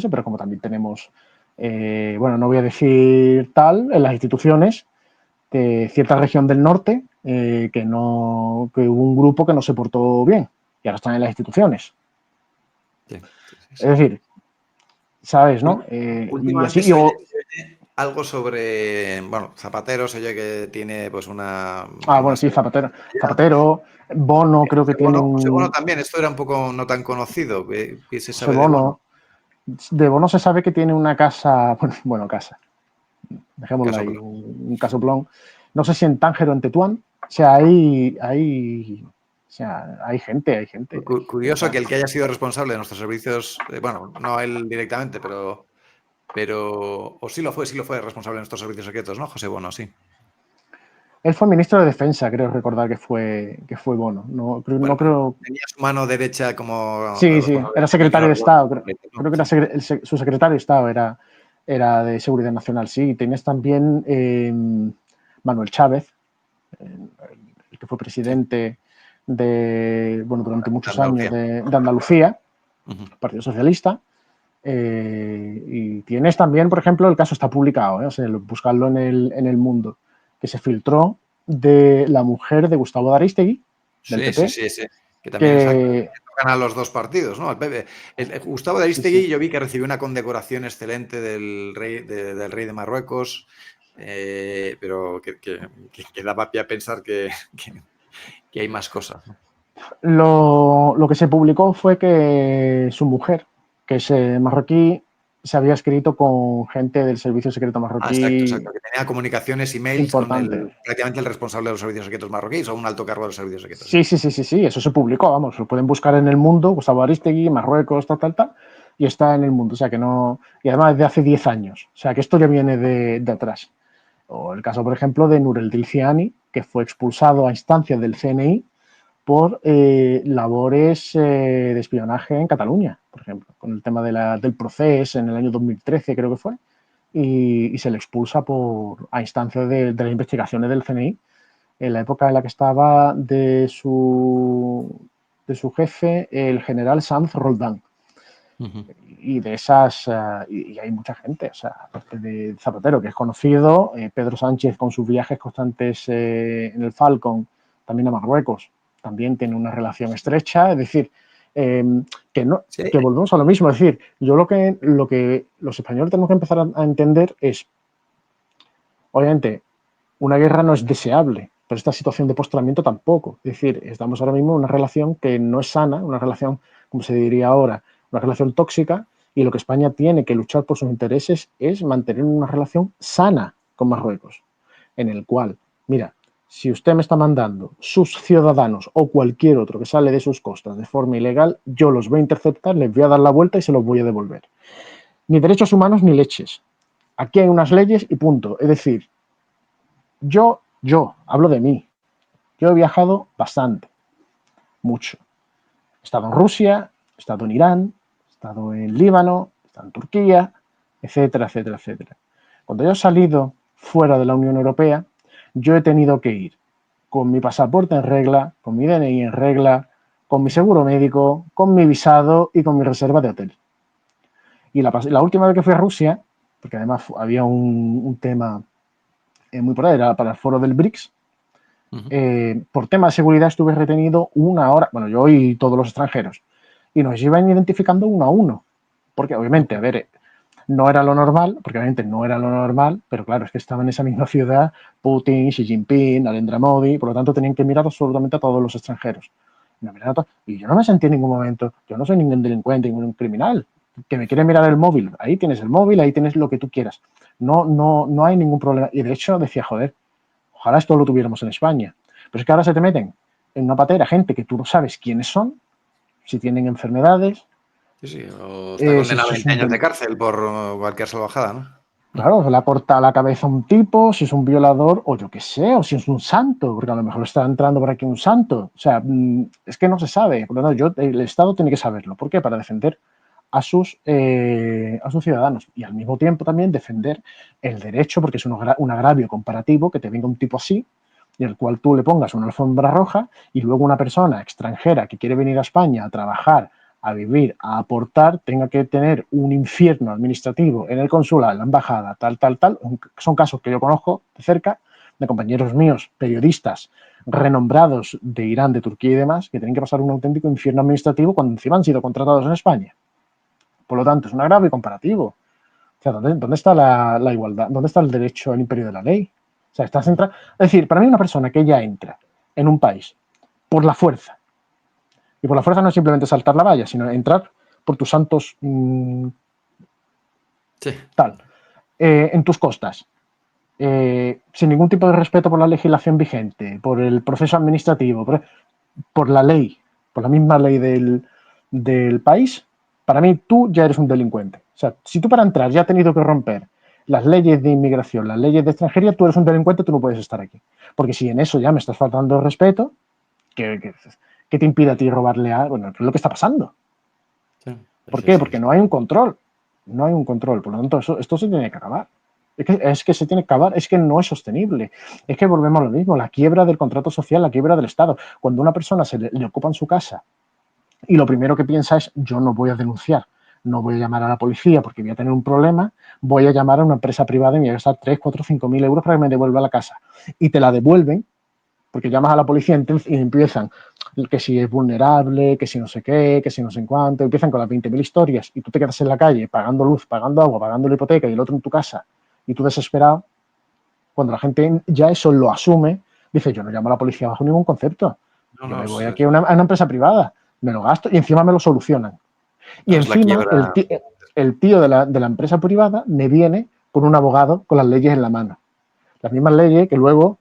Pero como también tenemos, bueno, no voy a decir tal, en las instituciones de cierta región del norte, que hubo un grupo que no se portó bien y ahora están en las instituciones. Sí. Es decir, ¿sabes, no? Últimamente se oye algo sobre, bueno, Zapatero se oye que tiene pues una... bueno, sí, Zapatero, Bono creo que tiene un... Bono también, esto era un poco no tan conocido, ¿qué se sabe de Bono? De Bono se sabe que tiene una casa, bueno, casa, dejémoslo ahí, un casoplón, no sé si en Tánger o en Tetuán, o sea, hay gente. Curioso que el que haya sido responsable de nuestros servicios, bueno, no él directamente, pero o sí lo fue responsable de nuestros servicios secretos, ¿no? José Bono, sí. Él fue ministro de Defensa, creo recordar que fue Bono. No creo. Tenía su mano derecha como. Sí, era secretario de Estado. Creo que era su secretario de Estado era de Seguridad Nacional, sí. Tienes también Manuel Chávez, el que fue presidente durante muchos años de Andalucía, Partido Socialista. Y tienes también, por ejemplo, el caso está publicado, o sea, buscarlo en el Mundo, que se filtró de la mujer de Gustavo Ariztegui, del PP. Sí. Que también tocan a los dos partidos, ¿no? El PP. Gustavo Ariztegui, yo vi que recibió una condecoración excelente del rey de Marruecos, pero que daba pie a pensar que hay más cosas, ¿no? Lo que se publicó fue que su mujer, que es marroquí, se había escrito con gente del servicio secreto marroquí. Exacto, que tenía comunicaciones, emails con prácticamente el responsable de los servicios secretos marroquíes o un alto cargo de los servicios secretos. Sí, eso se publicó, vamos, lo pueden buscar en el Mundo, Gustavo Ariztegui, Marruecos, tal, y está en el Mundo, o sea que no, y además de hace 10 años, o sea que esto ya viene de atrás. O el caso, por ejemplo, de Nureddin Ciani, que fue expulsado a instancias del CNI por labores de espionaje en Cataluña, por ejemplo, con el tema del proceso en el año 2013, creo que fue, y se le expulsa a instancias de las investigaciones del CNI en la época en la que estaba de su jefe, el general Sanz Roldán. Y de esas, y hay mucha gente, o sea, aparte de Zapatero, que es conocido, Pedro Sánchez con sus viajes constantes en el Falcon, también a Marruecos, también tiene una relación estrecha, es decir, que volvemos a lo mismo, es decir, yo lo que los españoles tenemos que empezar a entender es, obviamente, una guerra no es deseable, pero esta situación de postramiento tampoco, es decir, estamos ahora mismo en una relación que no es sana, una relación, como se diría ahora, una relación tóxica, y lo que España tiene que luchar por sus intereses es mantener una relación sana con Marruecos, en el cual, mira, si usted me está mandando sus ciudadanos o cualquier otro que sale de sus costas de forma ilegal, yo los voy a interceptar, les voy a dar la vuelta y se los voy a devolver. Ni derechos humanos ni leches. Aquí hay unas leyes y punto. Es decir, yo hablo de mí. Yo he viajado bastante, mucho. He estado en Rusia, he estado en Irán, he estado en Líbano, he estado en Turquía, etcétera. Cuando yo he salido fuera de la Unión Europea, yo he tenido que ir con mi pasaporte en regla, con mi DNI en regla, con mi seguro médico, con mi visado y con mi reserva de hotel. Y la última vez que fui a Rusia, porque además había un tema muy por ahí, era para el foro del BRICS. Por tema de seguridad estuve retenido 1 hora, bueno, yo y todos los extranjeros, y nos iban identificando uno a uno, porque obviamente, a ver, no era lo normal, porque obviamente no era lo normal, pero claro, es que estaba en esa misma ciudad Putin, Xi Jinping, Narendra Modi, por lo tanto tenían que mirar absolutamente a todos los extranjeros. Y yo no me sentí en ningún momento, yo no soy ningún delincuente, ningún criminal, que me quiere mirar el móvil, ahí tienes el móvil, ahí tienes lo que tú quieras. No hay ningún problema. Y de hecho decía, joder, ojalá esto lo tuviéramos en España. Pero es que ahora se te meten en una patera gente que tú no sabes quiénes son, si tienen enfermedades. Sí, o está condenado a 20 años de cárcel por cualquier salvajada, ¿no? Claro, se le corta la cabeza a un tipo, si es un violador, o yo qué sé, o si es un santo, porque a lo mejor está entrando por aquí un santo. O sea, es que no se sabe. Por lo tanto, el Estado tiene que saberlo. ¿Por qué? Para defender a sus ciudadanos y al mismo tiempo también defender el derecho, porque es un agravio comparativo que te venga un tipo así, y el cual tú le pongas una alfombra roja y luego una persona extranjera que quiere venir a España a trabajar, a vivir, a aportar, tenga que tener un infierno administrativo en el consulado, en la embajada, tal. Son casos que yo conozco de cerca, de compañeros míos, periodistas renombrados de Irán, de Turquía y demás, que tienen que pasar un auténtico infierno administrativo cuando encima han sido contratados en España. Por lo tanto, es un agravio comparativo. O sea, ¿dónde está la igualdad? ¿Dónde está el derecho al imperio de la ley? O sea, estás entrando. Es decir, para mí una persona que ya entra en un país por la fuerza, y por la fuerza no es simplemente saltar la valla, sino entrar por tus santos en tus costas, sin ningún tipo de respeto por la legislación vigente, por el proceso administrativo, por la ley, por la misma ley del país, para mí tú ya eres un delincuente. O sea, si tú para entrar ya has tenido que romper las leyes de inmigración, las leyes de extranjería, tú eres un delincuente, tú no puedes estar aquí. Porque si en eso ya me estás faltando el respeto, ¿qué te impide a ti robarle a...? Bueno, ¿qué es lo que está pasando? Sí, ¿Por qué? Porque no hay un control. No hay un control. Por lo tanto, esto se tiene que acabar. Es que se tiene que acabar, es que no es sostenible. Es que volvemos a lo mismo, la quiebra del contrato social, la quiebra del Estado. Cuando a una persona se le ocupa en su casa y lo primero que piensa es, yo no voy a denunciar, no voy a llamar a la policía porque voy a tener un problema, voy a llamar a una empresa privada y me voy a gastar 3, 4, 5 mil euros para que me devuelva la casa. Y te la devuelven porque llamas a la policía y empiezan que si es vulnerable, que si no sé qué, que si no sé en cuánto, empiezan con las 20.000 historias y tú te quedas en la calle pagando luz, pagando agua, pagando la hipoteca y el otro en tu casa y tú desesperado, cuando la gente ya eso lo asume, dice, yo no llamo a la policía bajo ningún concepto, yo me voy aquí a una empresa privada, me lo gasto y encima me lo solucionan. Y encima el tío de la empresa privada me viene con un abogado con las leyes en la mano. Las mismas leyes que luego,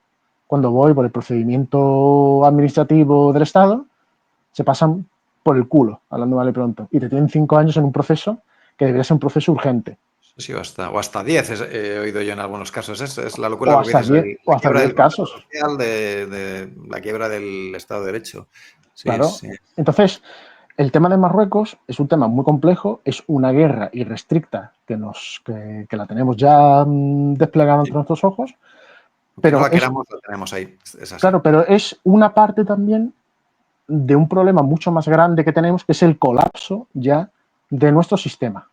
cuando voy por el procedimiento administrativo del Estado, se pasan por el culo, hablando mal y pronto. Y te tienen 5 años en un proceso que debería ser un proceso urgente. Sí, o hasta 10 he oído yo en algunos casos. Es la locura O lo que hasta dices, 10, o la hasta quiebra 10 del contrato casos. social, de la quiebra del Estado de Derecho. Sí, Claro. sí. Entonces, el tema de Marruecos es un tema muy complejo, es una guerra irrestricta que la tenemos ya desplegada ante nuestros ojos. Que no Pero la queramos, la tenemos ahí. Es así. claro, pero es una parte también de un problema mucho más grande que tenemos, que es el colapso ya de nuestro sistema.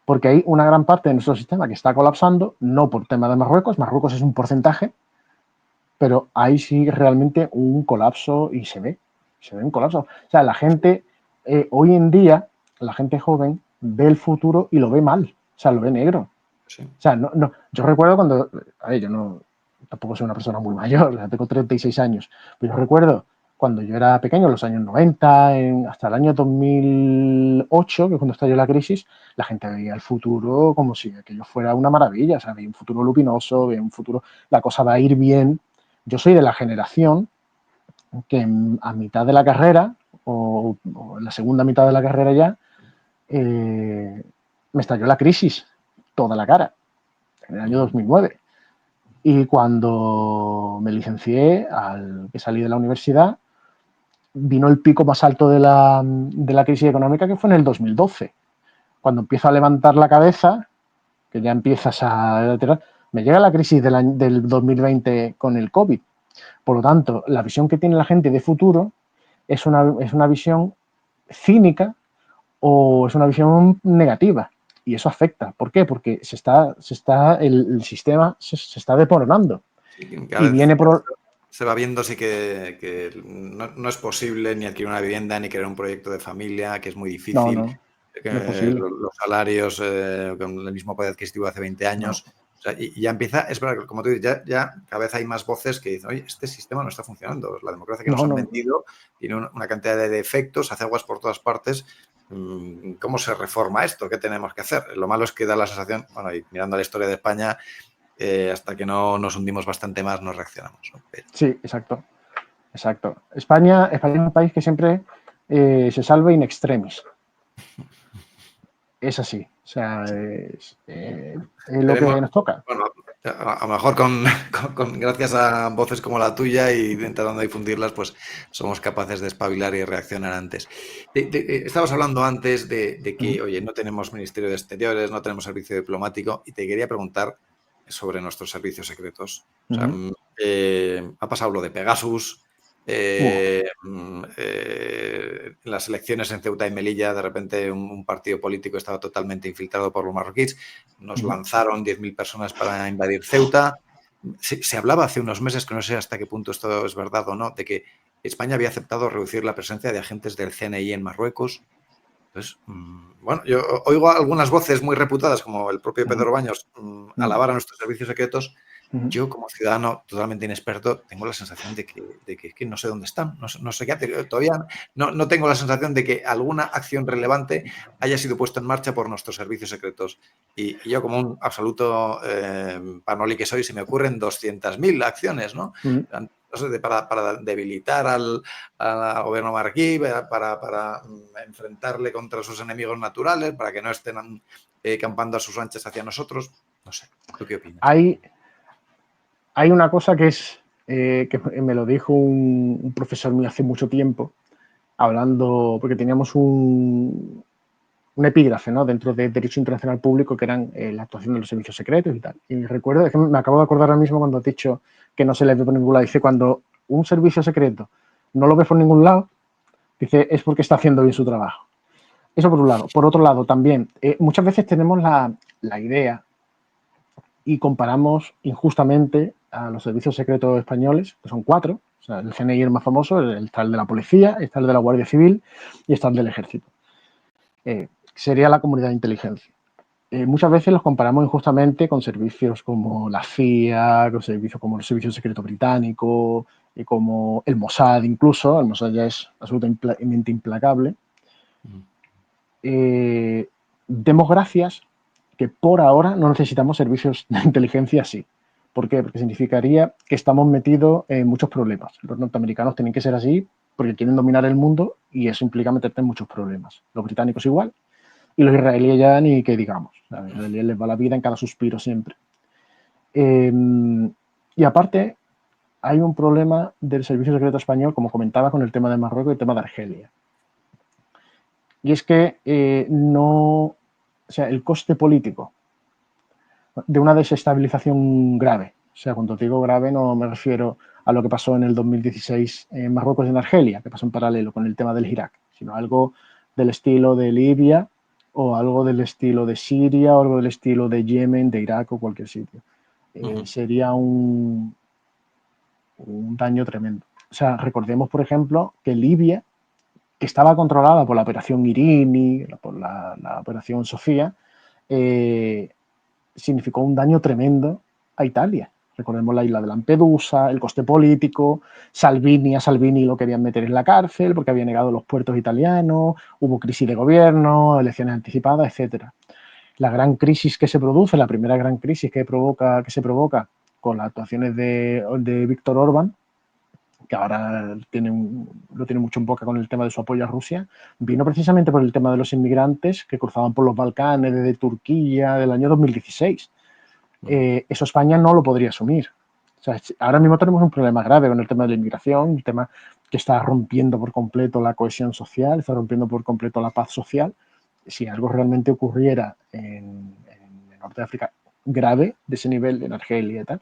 Porque hay una gran parte de nuestro sistema que está colapsando, no por tema de Marruecos es un porcentaje, pero hay sí realmente un colapso y se ve un colapso. O sea, la gente, hoy en día, la gente joven ve el futuro y lo ve mal, o sea, lo ve negro. Sí. O sea, yo recuerdo cuando, a ver, tampoco soy una persona muy mayor, tengo 36 años, pero yo recuerdo cuando yo era pequeño, en los años 90, hasta el año 2008, que es cuando estalló la crisis, la gente veía el futuro como si aquello fuera una maravilla, o sea, veía un futuro luminoso, veía un futuro, la cosa va a ir bien. Yo soy de la generación que a mitad de la carrera, o en la segunda mitad de la carrera ya, me estalló la crisis, toda la cara, en el año 2009. Y cuando me licencié, al que salí de la universidad, vino el pico más alto de la crisis económica, que fue en el 2012. Cuando empiezo a levantar la cabeza, que ya empiezas a... me llega la crisis del 2020 con el COVID. Por lo tanto, la visión que tiene la gente de futuro es una visión cínica o es una visión negativa. y eso afecta. ¿Por qué? Porque el sistema se está deporonando. Sí, Y viene por... se va viendo sí que no es posible ni adquirir una vivienda ni crear un proyecto de familia, que es muy difícil. No es posible. Los salarios con el mismo poder adquisitivo de hace 20 años. No. O sea, y ya empieza, es verdad, como tú dices, ya cada vez hay más voces que dicen, oye, este sistema no está funcionando. La democracia que nos han vendido tiene una cantidad de defectos, hace aguas por todas partes. ¿Cómo se reforma esto? ¿Qué tenemos que hacer? Lo malo es que da la sensación, bueno, y mirando la historia de España, hasta que no nos hundimos bastante más, no reaccionamos, ¿no? Pero... Sí, exacto. España es un país que siempre se salva in extremis. Es así. O sea, es lo que nos toca. Bueno, a lo mejor gracias a voces como la tuya y intentando difundirlas, pues somos capaces de espabilar y reaccionar antes. Estabas hablando antes de que, oye, no tenemos Ministerio de Exteriores, no tenemos servicio diplomático, y te quería preguntar sobre nuestros servicios secretos. O sea, ha pasado lo de Pegasus. En las elecciones en Ceuta y Melilla, de repente un partido político estaba totalmente infiltrado por los marroquíes. Nos lanzaron 10.000 personas para invadir Ceuta. Se hablaba hace unos meses, que no sé hasta qué punto esto es verdad o no, de que España había aceptado reducir la presencia de agentes del CNI en Marruecos. Entonces, bueno, yo oigo algunas voces muy reputadas, como el propio Pedro Baños, alabar a nuestros servicios secretos. Yo, como ciudadano totalmente inexperto, tengo la sensación de que no sé dónde están, no sé qué hacer. Todavía no tengo la sensación de que alguna acción relevante haya sido puesta en marcha por nuestros servicios secretos. Y yo, como un absoluto panoli que soy, se me ocurren 200.000 acciones, ¿no? Para debilitar al gobierno marroquí, para enfrentarle contra sus enemigos naturales, para que no estén campando a sus anchas hacia nosotros. No sé, ¿tú qué opinas? Hay una cosa que que me lo dijo un profesor mío hace mucho tiempo, hablando, porque teníamos un epígrafe, ¿no?, dentro de Derecho Internacional Público, que eran la actuación de los servicios secretos y tal. Y recuerdo, es que me acabo de acordar ahora mismo cuando has dicho que no se le ve por ningún lado. Dice, cuando un servicio secreto no lo ve por ningún lado, dice, es porque está haciendo bien su trabajo. Eso por un lado. Por otro lado, también, muchas veces tenemos la idea y comparamos injustamente a los servicios secretos españoles, que son 4, o sea, el CNI es el más famoso, está el de la policía, está el de la Guardia Civil y está el del Ejército. Sería la comunidad de inteligencia. Muchas veces los comparamos injustamente con servicios como la CIA, con servicios como el Servicio Secreto Británico, y como el Mossad incluso. El Mossad ya es absolutamente implacable. Demos gracias que por ahora no necesitamos servicios de inteligencia así. ¿Por qué? Porque significaría que estamos metidos en muchos problemas. Los norteamericanos tienen que ser así porque quieren dominar el mundo y eso implica meterte en muchos problemas. Los británicos igual y los israelíes ya ni que digamos. A los israelíes les va la vida en cada suspiro siempre. Y aparte, hay un problema del servicio secreto español, como comentaba, con el tema de Marruecos y el tema de Argelia. Y es que el coste político de una desestabilización grave, o sea, cuando digo grave no me refiero a lo que pasó en el 2016 en Marruecos y en Argelia, que pasó en paralelo con el tema del Irak, sino algo del estilo de Libia o algo del estilo de Siria o algo del estilo de Yemen, de Irak o cualquier sitio. Sería un daño tremendo. O sea, recordemos, por ejemplo, que Libia, que estaba controlada por la operación Irini, por la operación Sofía, significó un daño tremendo a Italia. Recordemos la isla de Lampedusa, el coste político, a Salvini lo querían meter en la cárcel porque había negado los puertos italianos, hubo crisis de gobierno, elecciones anticipadas, etc. La gran crisis que se produce, la primera gran crisis que se provoca con las actuaciones de Víctor Orbán, que ahora lo tiene mucho en boca con el tema de su apoyo a Rusia, vino precisamente por el tema de los inmigrantes que cruzaban por los Balcanes desde Turquía del año 2016. Eso España no lo podría asumir. O sea, ahora mismo tenemos un problema grave con el tema de la inmigración, un tema que está rompiendo por completo la cohesión social, está rompiendo por completo la paz social. Si algo realmente ocurriera en el norte de África grave, de ese nivel, en Argelia y tal,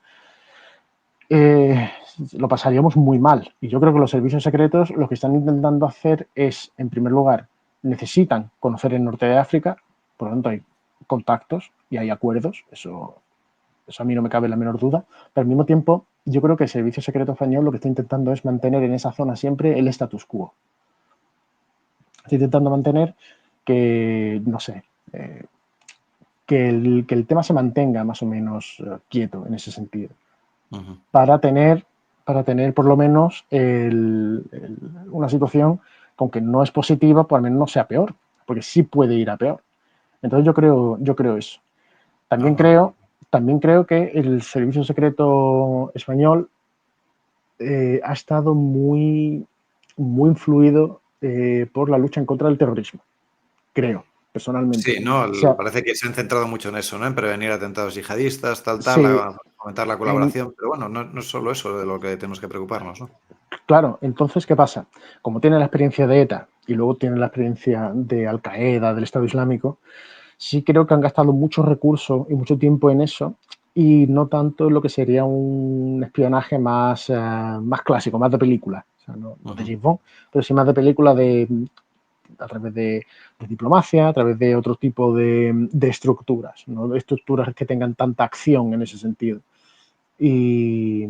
lo pasaríamos muy mal. Y yo creo que los servicios secretos lo que están intentando hacer es, en primer lugar, necesitan conocer el norte de África, por lo tanto hay contactos y hay acuerdos, eso a mí no me cabe la menor duda, pero al mismo tiempo yo creo que el Servicio Secreto Español lo que está intentando es mantener en esa zona siempre el status quo. Está intentando mantener que, no sé, que el tema se mantenga más o menos quieto en ese sentido, para tener por lo menos una situación que aunque no es positiva, pues al menos no sea peor, porque sí puede ir a peor. Entonces yo creo eso. También creo que el Servicio Secreto Español ha estado muy influido por la lucha en contra del terrorismo, creo, personalmente. Sí, no, O sea, parece que se han centrado mucho en eso, ¿no? En prevenir atentados yihadistas, sí, aumentar la colaboración, pero bueno, no es solo eso de lo que tenemos que preocuparnos, ¿no? claro, entonces, ¿qué pasa? Como tiene la experiencia de ETA y luego tiene la experiencia de Al-Qaeda, del Estado Islámico, sí creo que han gastado muchos recursos y mucho tiempo en eso y no tanto en lo que sería un espionaje más clásico, más de película. O sea, no de James Bond, pero sí más de película a través de diplomacia, a través de otro tipo de estructuras, no de estructuras que tengan tanta acción en ese sentido. Y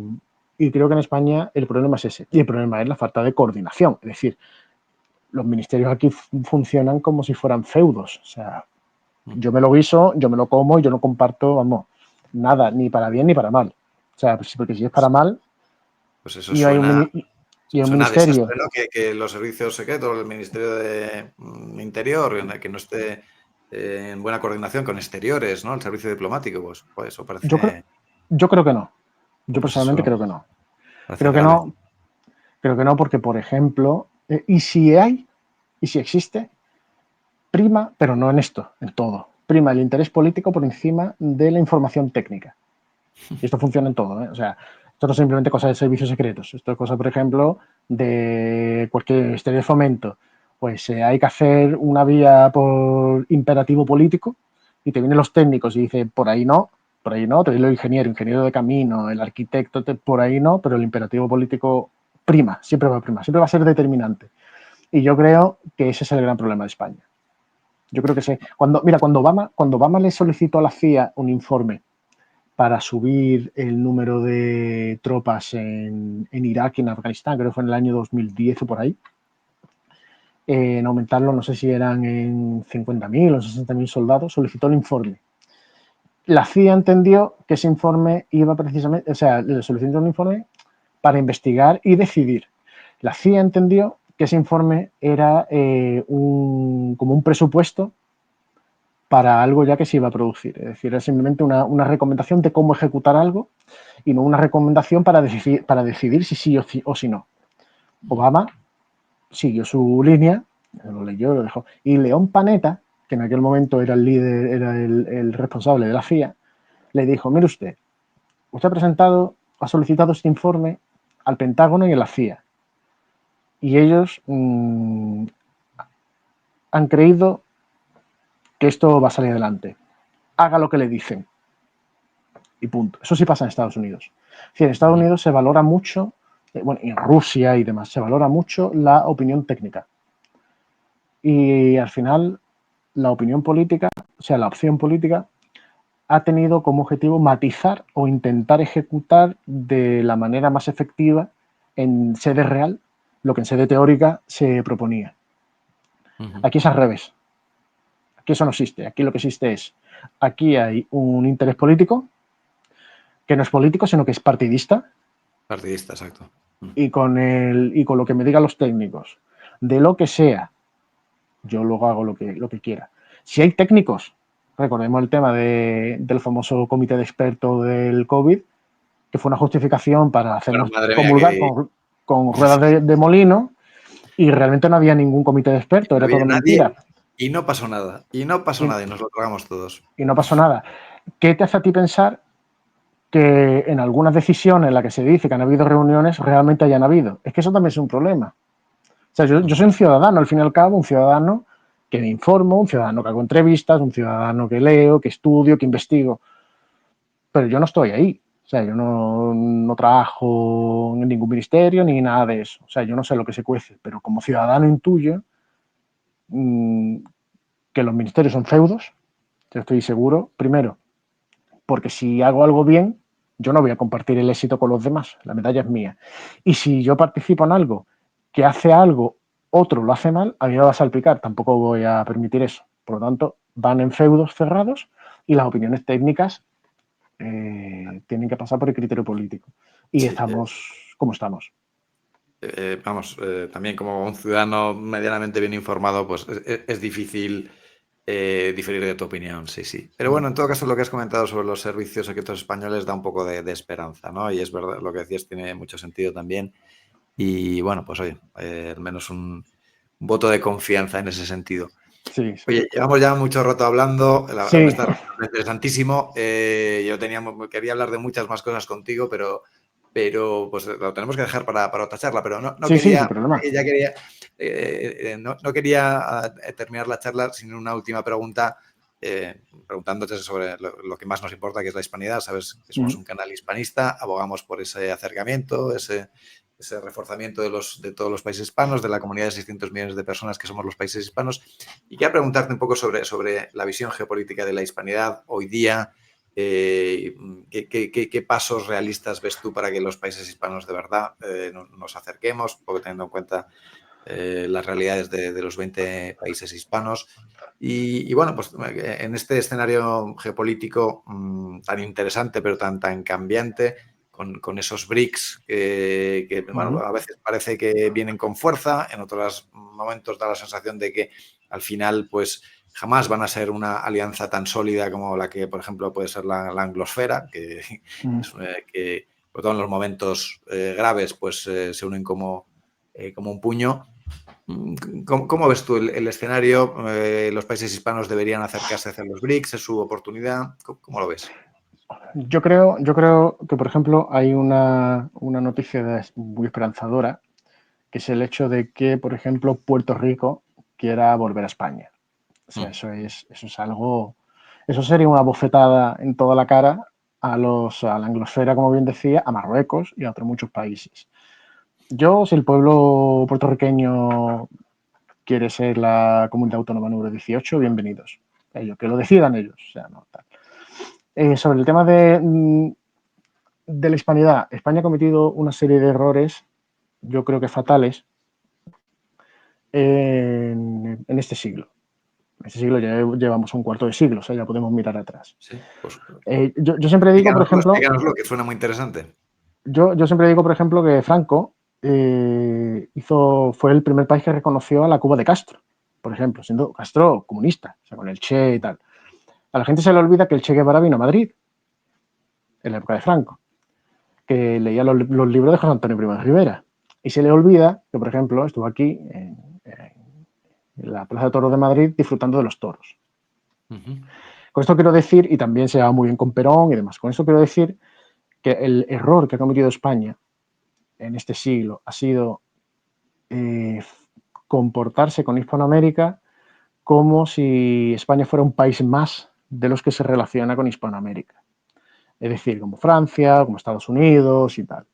creo que en España el problema es ese. Y el problema es la falta de coordinación. Es decir, los ministerios aquí funcionan como si fueran feudos. O sea, yo me lo guiso, yo me lo como y yo no comparto, vamos, nada, ni para bien ni para mal. O sea, porque si es para mal Pues eso y hay suena un a ministerio. desastre, ¿no? Que los servicios secretos, el Ministerio de Interior, en el que no esté en buena coordinación con exteriores, ¿no? El servicio diplomático, pues eso parece, Yo creo que no. Yo pues personalmente eso creo que no. parece Creo que grave. no, creo que no porque, por ejemplo, y si existe, prima, pero no en esto, en todo, prima el interés político por encima de la información técnica. Y esto funciona en todo, ¿eh? O sea, esto no es simplemente cosa de servicios secretos, esto es cosa, por ejemplo, de cualquier ministerio de fomento. Pues hay que hacer una vía por imperativo político y te vienen los técnicos y dicen, por ahí no, te viene el ingeniero de camino, el arquitecto, por ahí no, pero el imperativo político prima, siempre va a ser determinante. Y yo creo que ese es el gran problema de España. Yo creo que sí. Cuando Obama le solicitó a la CIA un informe para subir el número de tropas en Irak y en Afganistán, creo que fue en el año 2010 o por ahí, en aumentarlo, no sé si eran en 50.000 o 60.000 soldados, solicitó el informe. La CIA entendió que ese informe iba precisamente, o sea, le solicitó un informe para investigar y decidir. La CIA entendió que ese informe era como un presupuesto para algo ya que se iba a producir. Es decir, era simplemente una recomendación de cómo ejecutar algo y no una recomendación para decidir si sí o si no. Obama siguió su línea, lo leyó, lo dejó. Y León Panetta, que en aquel momento era el líder, era el responsable de la CIA, le dijo, mire usted ha solicitado este informe al Pentágono y a la CIA. Y ellos han creído que esto va a salir adelante. Haga lo que le dicen. Y punto. Eso sí pasa en Estados Unidos. Es decir, en Estados Unidos se valora mucho, bueno, en Rusia y demás, se valora mucho la opinión técnica. Y al final, la opinión política, o sea, la opción política, ha tenido como objetivo matizar o intentar ejecutar de la manera más efectiva en sede real lo que en sede teórica se proponía. Aquí es al revés. Aquí eso no existe. Aquí lo que existe es, aquí hay un interés político, que no es político, sino que es partidista. Partidista, exacto. Y con lo que me digan los técnicos, de lo que sea, yo luego hago lo que quiera. Si hay técnicos, recordemos el tema del famoso comité de expertos del COVID, que fue una justificación para hacernos Bueno, madre mía, comulgar con ruedas de molino, y realmente no había ningún comité de expertos, no era había todo nadie mentira. y no pasó nada. Y no pasó Y, nada y nos lo tragamos todos. y no pasó nada. ¿Qué te hace a ti pensar que en algunas decisiones en las que se dice que han habido reuniones realmente hayan habido? Es que eso también es un problema. O sea, yo soy un ciudadano, al fin y al cabo, un ciudadano que me informo, un ciudadano que hago entrevistas, un ciudadano que leo, que estudio, que investigo, pero yo no estoy ahí. O sea, yo no trabajo en ningún ministerio ni nada de eso. O sea, yo no sé lo que se cuece, pero como ciudadano intuyo que los ministerios son feudos, Yo estoy seguro, primero, porque si hago algo bien, yo no voy a compartir el éxito con los demás, la medalla es mía. Y si yo participo en algo que hace algo, otro lo hace mal, a mí me va a salpicar, tampoco voy a permitir eso. Por lo tanto, van en feudos cerrados y las opiniones técnicas tienen que pasar por el criterio político. Y Sí, estamos como estamos. vamos, también como un ciudadano medianamente bien informado, pues es difícil diferir de tu opinión, sí, sí. Pero bueno, en todo caso, lo que has comentado sobre los servicios secretos españoles da un poco de esperanza, ¿no? Y es verdad, lo que decías tiene mucho sentido también. Y bueno, pues oye, al menos un voto de confianza en ese sentido. Sí, sí. Oye, llevamos ya mucho rato hablando, la verdad me Sí, está resultando interesantísimo. Quería hablar de muchas más cosas contigo, pero pues lo tenemos que dejar para otra charla. Pero no sí, sin quería, problema. ya quería, no quería terminar la charla sin una última pregunta, preguntándote sobre lo que más nos importa, que es la hispanidad. Sabes que somos un canal hispanista, abogamos por ese acercamiento, ese reforzamiento de todos los países hispanos, de la comunidad de 600 millones de personas que somos los países hispanos. Y quería preguntarte un poco sobre la visión geopolítica de la hispanidad hoy día. ¿Qué pasos realistas ves tú para que los países hispanos de verdad nos acerquemos, porque teniendo en cuenta las realidades de los 20 países hispanos? Y bueno, pues en este escenario geopolítico tan interesante, pero tan cambiante, con esos BRICS bueno, a veces parece que vienen con fuerza, en otros momentos da la sensación de que al final pues jamás van a ser una alianza tan sólida como la que, por ejemplo, puede ser la anglosfera, que sobre todo en los momentos graves pues se unen como un puño. ¿Cómo ves tú el escenario? ¿Los países hispanos deberían acercarse hacia los BRICS? ¿Es su oportunidad? ¿Cómo lo ves? Yo creo que, por ejemplo, hay una noticia muy esperanzadora, que es el hecho de que, por ejemplo, Puerto Rico quiera volver a España. O sea, eso es algo, eso sería una bofetada en toda la cara a la anglosfera, como bien decía, a Marruecos y a otros muchos países. Si el pueblo puertorriqueño quiere ser la comunidad autónoma número 18, bienvenidos. Ellos, que lo decidan ellos. O sea, no, tal. Sobre el tema de la hispanidad, España ha cometido una serie de errores, yo creo que fatales, en este siglo. En este siglo ya llevamos un cuarto de siglo, o sea, ya podemos mirar atrás. Sí, pues Yo siempre digo, por ejemplo, explícanoslo, que suena muy interesante. yo siempre digo, por ejemplo, que Franco fue el primer país que reconoció a la Cuba de Castro, por ejemplo, siendo Castro comunista, o sea, con el Che y tal. A la gente se le olvida que el Che Guevara vino a Madrid en la época de Franco, que leía los libros de José Antonio Primo de Rivera. Y se le olvida que, por ejemplo, estuvo aquí en la Plaza de Toros de Madrid disfrutando de los toros. Con esto quiero decir, y también se va muy bien con Perón y demás, con esto quiero decir que el error que ha cometido España en este siglo ha sido comportarse con Hispanoamérica como si España fuera un país más de los que se relaciona con Hispanoamérica. Es decir, como Francia, como Estados Unidos y tal.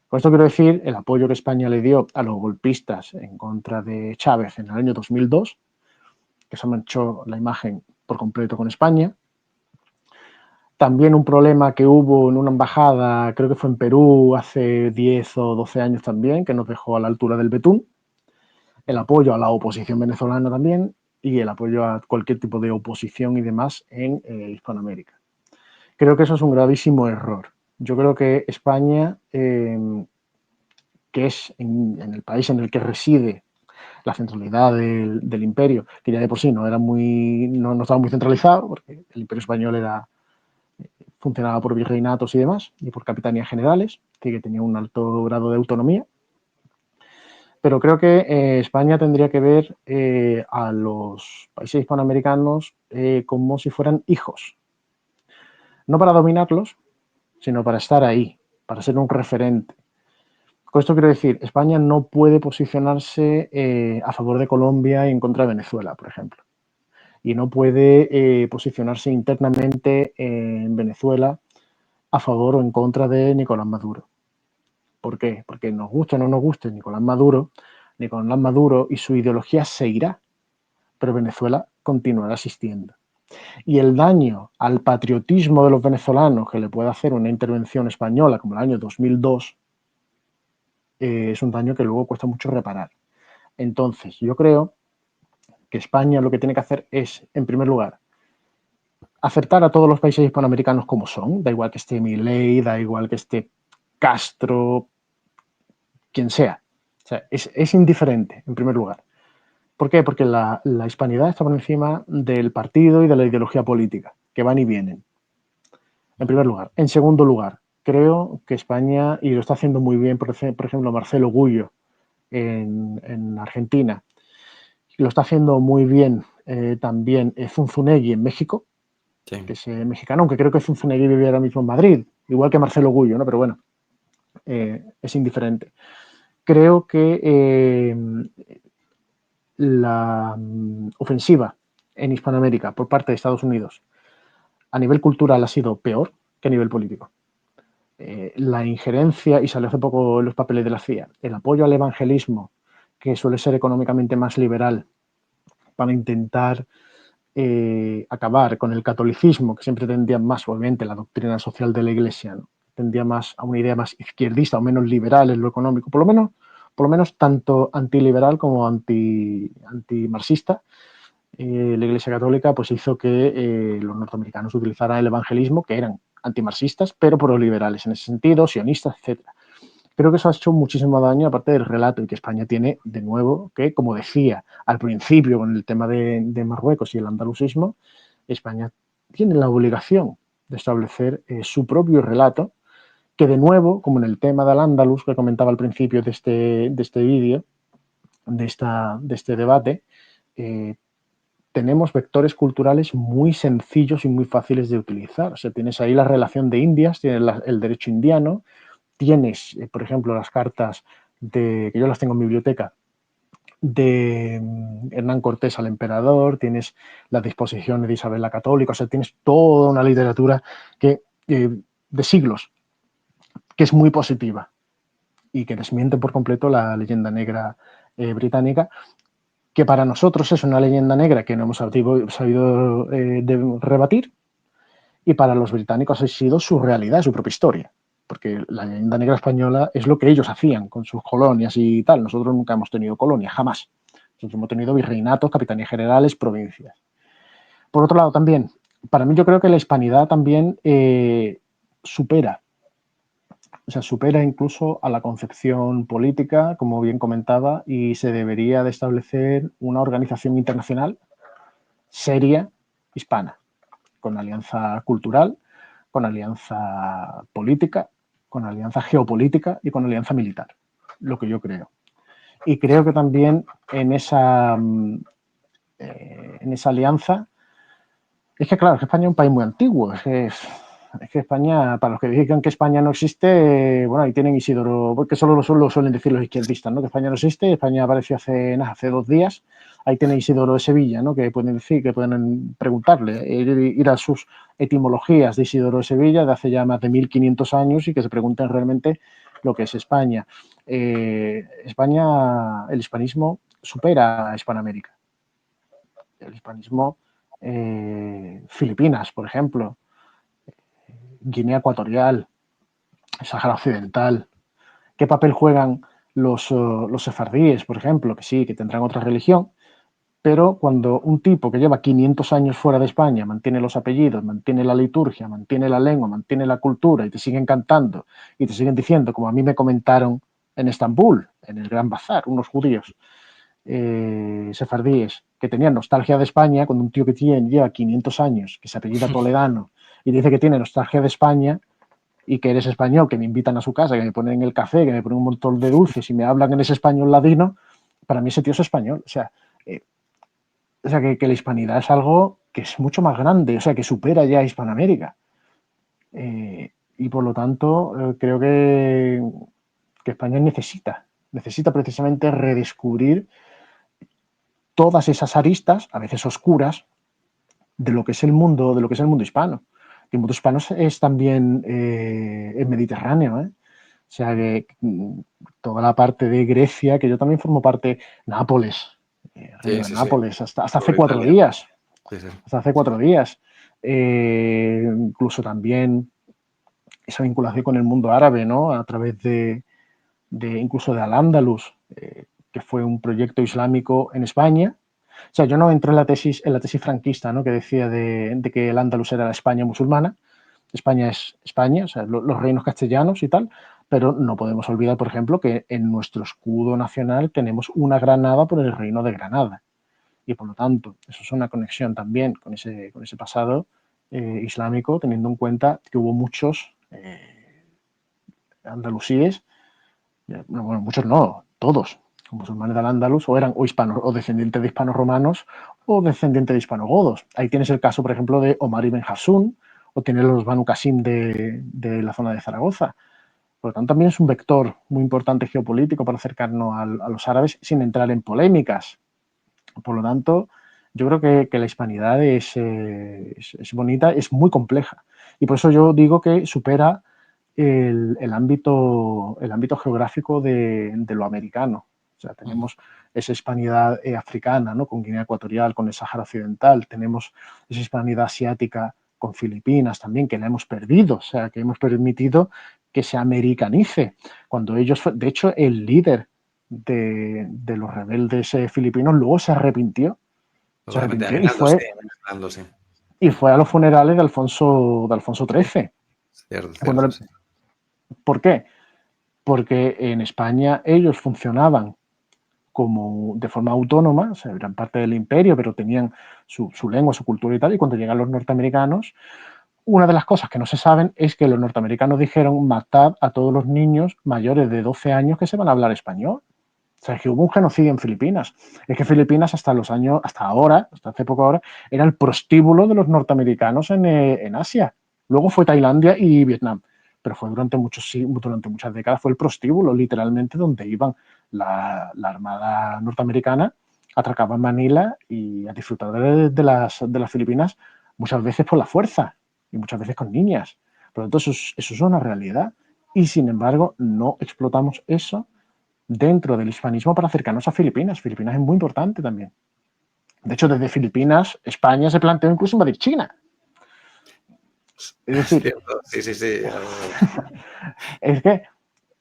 Con esto quiero decir el apoyo que España le dio a los golpistas en contra de Chávez en el año 2002, que se manchó la imagen por completo con España. También un problema que hubo en una embajada, creo que fue en Perú hace 10 o 12 años también, que nos dejó a la altura del betún. El apoyo a la oposición venezolana también y el apoyo a cualquier tipo de oposición y demás en Hispanoamérica. Creo que eso es un gravísimo error. Yo creo que España, que es en el país en el que reside la centralidad del imperio, que ya de por sí no estaba muy centralizado, porque el imperio español funcionaba por virreinatos y demás, y por capitanías generales, que tenía un alto grado de autonomía. Pero creo que España tendría que ver a los países hispanoamericanos como si fueran hijos. No para dominarlos, sino para estar ahí, para ser un referente. Con esto quiero decir, España no puede posicionarse a favor de Colombia y en contra de Venezuela, por ejemplo. Y no puede posicionarse internamente en Venezuela a favor o en contra de Nicolás Maduro. ¿Por qué? Porque nos guste o no nos guste Nicolás Maduro y su ideología se irá, pero Venezuela continuará existiendo. y el daño al patriotismo de los venezolanos que le puede hacer una intervención española como el año 2002 es un daño que luego cuesta mucho reparar. Entonces, yo creo que España lo que tiene que hacer es, en primer lugar, aceptar a todos los países hispanoamericanos como son, da igual que esté Milei, da igual que esté Castro, quien sea. O sea, es indiferente, en primer lugar. ¿Por qué? Porque la hispanidad está por encima del partido y de la ideología política, que van y vienen, en primer lugar. En segundo lugar, creo que España, y lo está haciendo muy bien, por ejemplo, Marcelo Gullo en Argentina, lo está haciendo muy bien también Zunzunegui en México, Sí. que es mexicano, aunque creo que Zunzunegui vive ahora mismo en Madrid, igual que Marcelo Gullo, ¿no? Pero bueno, es indiferente. Creo que la ofensiva en Hispanoamérica por parte de Estados Unidos a nivel cultural ha sido peor que a nivel político. La injerencia, y salió hace poco en los papeles de la CIA, el apoyo al evangelismo, que suele ser económicamente más liberal, para intentar acabar con el catolicismo, que siempre tendía más, obviamente, la doctrina social de la Iglesia, ¿no? Tendía más a una idea más izquierdista o menos liberal en lo económico, por lo menos tanto antiliberal como antimarxista. La Iglesia Católica pues hizo que los norteamericanos utilizaran el evangelismo, que eran antimarxistas, pero pro-liberales en ese sentido, sionistas, etc. Creo que eso ha hecho muchísimo daño, aparte del relato, y que España tiene, de nuevo, que, como decía al principio con el tema de Marruecos y el andalusismo, España tiene la obligación de establecer su propio relato, que de nuevo, como en el tema del Andalus que comentaba al principio de este vídeo, de este debate, tenemos vectores culturales muy sencillos y muy fáciles de utilizar. O sea, tienes ahí la relación de Indias, tienes el derecho indiano, tienes, por ejemplo, las cartas que yo las tengo en biblioteca, de Hernán Cortés al emperador, tienes las disposiciones de Isabel la Católica, o sea, tienes toda una literatura de siglos que es muy positiva y que desmiente por completo la leyenda negra británica, que para nosotros es una leyenda negra que no hemos sabido rebatir, y para los británicos ha sido su realidad, su propia historia, porque la leyenda negra española es lo que ellos hacían con sus colonias y tal. Nosotros nunca hemos tenido colonias, jamás. Nosotros hemos tenido virreinatos, capitanías generales, provincias. Por otro lado, también, para mí yo creo que la hispanidad también supera incluso a la concepción política, como bien comentaba, y se debería de establecer una organización internacional seria hispana, con alianza cultural, con alianza política, con alianza geopolítica y con alianza militar, lo que yo creo. Y creo que también en esa alianza, es que claro, es que España es un país muy antiguo, es que España, para los que digan que España no existe, bueno, ahí tienen Isidoro, porque solo lo suelen decir los izquierdistas, ¿no? Que España no existe, España apareció hace 2 días, ahí tiene Isidoro de Sevilla, ¿no? Que pueden decir, que pueden preguntarle, ir a sus etimologías de Isidoro de Sevilla de hace ya más de 1500 años y que se pregunten realmente lo que es España. España, el hispanismo supera a Hispanoamérica. El hispanismo, Filipinas, por ejemplo, Guinea Ecuatorial, Sahara Occidental. ¿Qué papel juegan los sefardíes, por ejemplo? Que sí, que tendrán otra religión, pero cuando un tipo que lleva 500 años fuera de España mantiene los apellidos, mantiene la liturgia, mantiene la lengua, mantiene la cultura y te siguen cantando y te siguen diciendo, como a mí me comentaron en Estambul, en el Gran Bazar, unos judíos sefardíes que tenían nostalgia de España, cuando un tío que lleva 500 años, que se apellida Toledano, y dice que tiene nostalgia de España y que eres español, que me invitan a su casa, que me ponen el café, que me ponen un montón de dulces y me hablan en ese español ladino, para mí ese tío es español. O sea que la hispanidad es algo que es mucho más grande, o sea, que supera ya a Hispanoamérica. Y por lo tanto, creo que España necesita precisamente redescubrir todas esas aristas, a veces oscuras, de lo que es el mundo, hispano. El mundo hispano es también el Mediterráneo, ¿eh? O sea, que toda la parte de Grecia, que yo también formo parte, Nápoles, Reino de Sí. Nápoles, hasta hace Sobre 4 Italia. días. Sí, sí. hasta hace 4 días. Incluso también esa vinculación con el mundo árabe, ¿no? A través incluso de Al-Ándalus, que fue un proyecto islámico en España. O sea, yo no entré en la tesis franquista, ¿no? Que decía de que el Ándalus era la España musulmana. España es España, o sea, los reinos castellanos y tal, pero no podemos olvidar, por ejemplo, que en nuestro escudo nacional tenemos una Granada por el reino de Granada. Y por lo tanto, eso es una conexión también con ese pasado islámico, teniendo en cuenta que hubo muchos andalusíes, bueno, muchos no, todos, musulmanes del Andalus, o eran hispanos, o descendientes de hispanos romanos, o descendientes de hispanogodos. Ahí tienes el caso, por ejemplo, de Omar ibn Hassun, o tienes los Banu Qasim de la zona de Zaragoza. Por lo tanto, también es un vector muy importante geopolítico para acercarnos a los árabes sin entrar en polémicas. Por lo tanto, yo creo que la hispanidad es bonita, es muy compleja. Y por eso yo digo que supera el ámbito geográfico de lo americano. O sea, tenemos esa hispanidad africana, ¿no? Con Guinea Ecuatorial, con el Sáhara Occidental, tenemos esa hispanidad asiática con Filipinas también, que la hemos perdido, o sea, que hemos permitido que se americanice. Cuando ellos, de hecho, el líder de los rebeldes filipinos luego se arrepintió. Se Totalmente, arrepintió Aguinaldo, sí. y fue a los funerales de Alfonso XIII. Cierto, Cuando cierto, sí. ¿Por qué? Porque en España ellos funcionaban como de forma autónoma, o sea, eran parte del imperio, pero tenían su lengua, su cultura y tal, y cuando llegan los norteamericanos, una de las cosas que no se saben es que los norteamericanos dijeron matad a todos los niños mayores de 12 años que se van a hablar español. O sea, es que hubo un genocidio en Filipinas. Es que Filipinas hasta ahora, hasta hace poco ahora, era el prostíbulo de los norteamericanos en Asia. Luego fue Tailandia y Vietnam. Pero fue durante muchas décadas fue el prostíbulo, literalmente, donde iban la Armada norteamericana, atracaba en Manila y a disfrutar de las Filipinas, muchas veces por la fuerza y muchas veces con niñas. Por lo tanto, eso es una realidad. Y sin embargo, no explotamos eso dentro del hispanismo para acercarnos a Filipinas. Filipinas es muy importante también. De hecho, desde Filipinas, España se planteó incluso invadir China. Es Es decir, cierto, sí, sí, sí.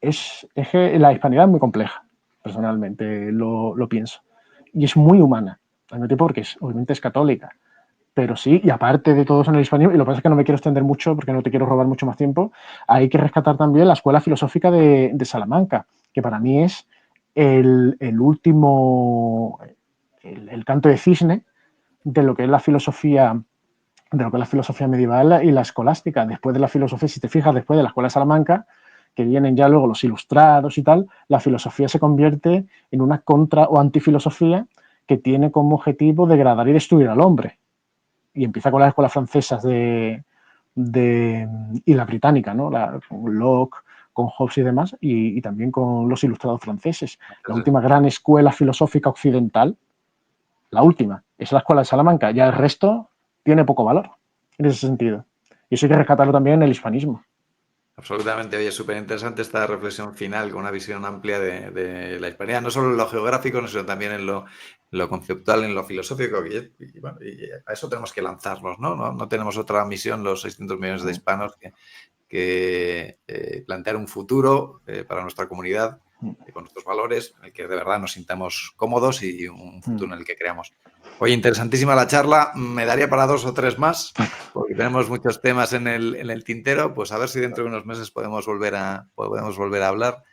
es que la hispanidad es muy compleja, personalmente lo pienso. Y es muy humana, al mismo tiempo porque obviamente es católica. Pero sí, y aparte de todo eso en el hispanismo, y lo que pasa es que no me quiero extender mucho porque no te quiero robar mucho más tiempo, hay que rescatar también la escuela filosófica de Salamanca, que para mí es el último, el canto de cisne de lo que es la filosofía medieval y la escolástica. Después de la filosofía, si te fijas, después de la escuela de Salamanca, que vienen ya luego los ilustrados y tal, la filosofía se convierte en una contra o antifilosofía que tiene como objetivo degradar y destruir al hombre. Y empieza con las escuelas francesas y la británica, ¿no? Con Locke, con Hobbes y demás, y también con los ilustrados franceses. La última gran escuela filosófica occidental, la última, es la escuela de Salamanca. Ya el resto tiene poco valor en ese sentido. Y eso hay que rescatarlo también en el hispanismo. Absolutamente, oye, súper interesante esta reflexión final con una visión amplia de la hispanidad, no solo en lo geográfico, sino también en lo conceptual, en lo filosófico, y a eso tenemos que lanzarnos, ¿no? No tenemos otra misión los 600 millones de hispanos que plantear un futuro para nuestra comunidad, con nuestros valores, en el que de verdad nos sintamos cómodos y un futuro en el que creamos. Oye, interesantísima la charla. Me daría para 2 o 3 más, porque tenemos muchos temas en el tintero. Pues a ver si dentro de unos meses podemos volver a hablar.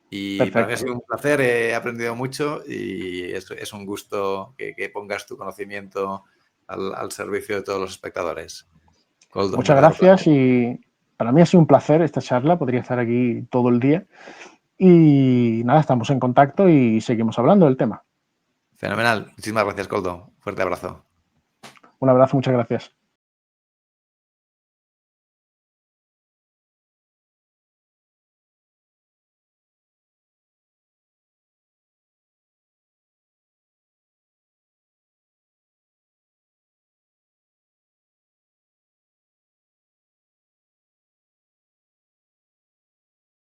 Y para mí ha sido un placer, he aprendido mucho y es un gusto que pongas tu conocimiento al servicio de todos los espectadores. Koldo, Muchas gracias y para mí ha sido un placer esta charla. Podría estar aquí todo el día. Y nada, estamos en contacto y seguimos hablando del tema. Fenomenal. Muchísimas gracias, Koldo. Fuerte abrazo. Un abrazo, muchas gracias.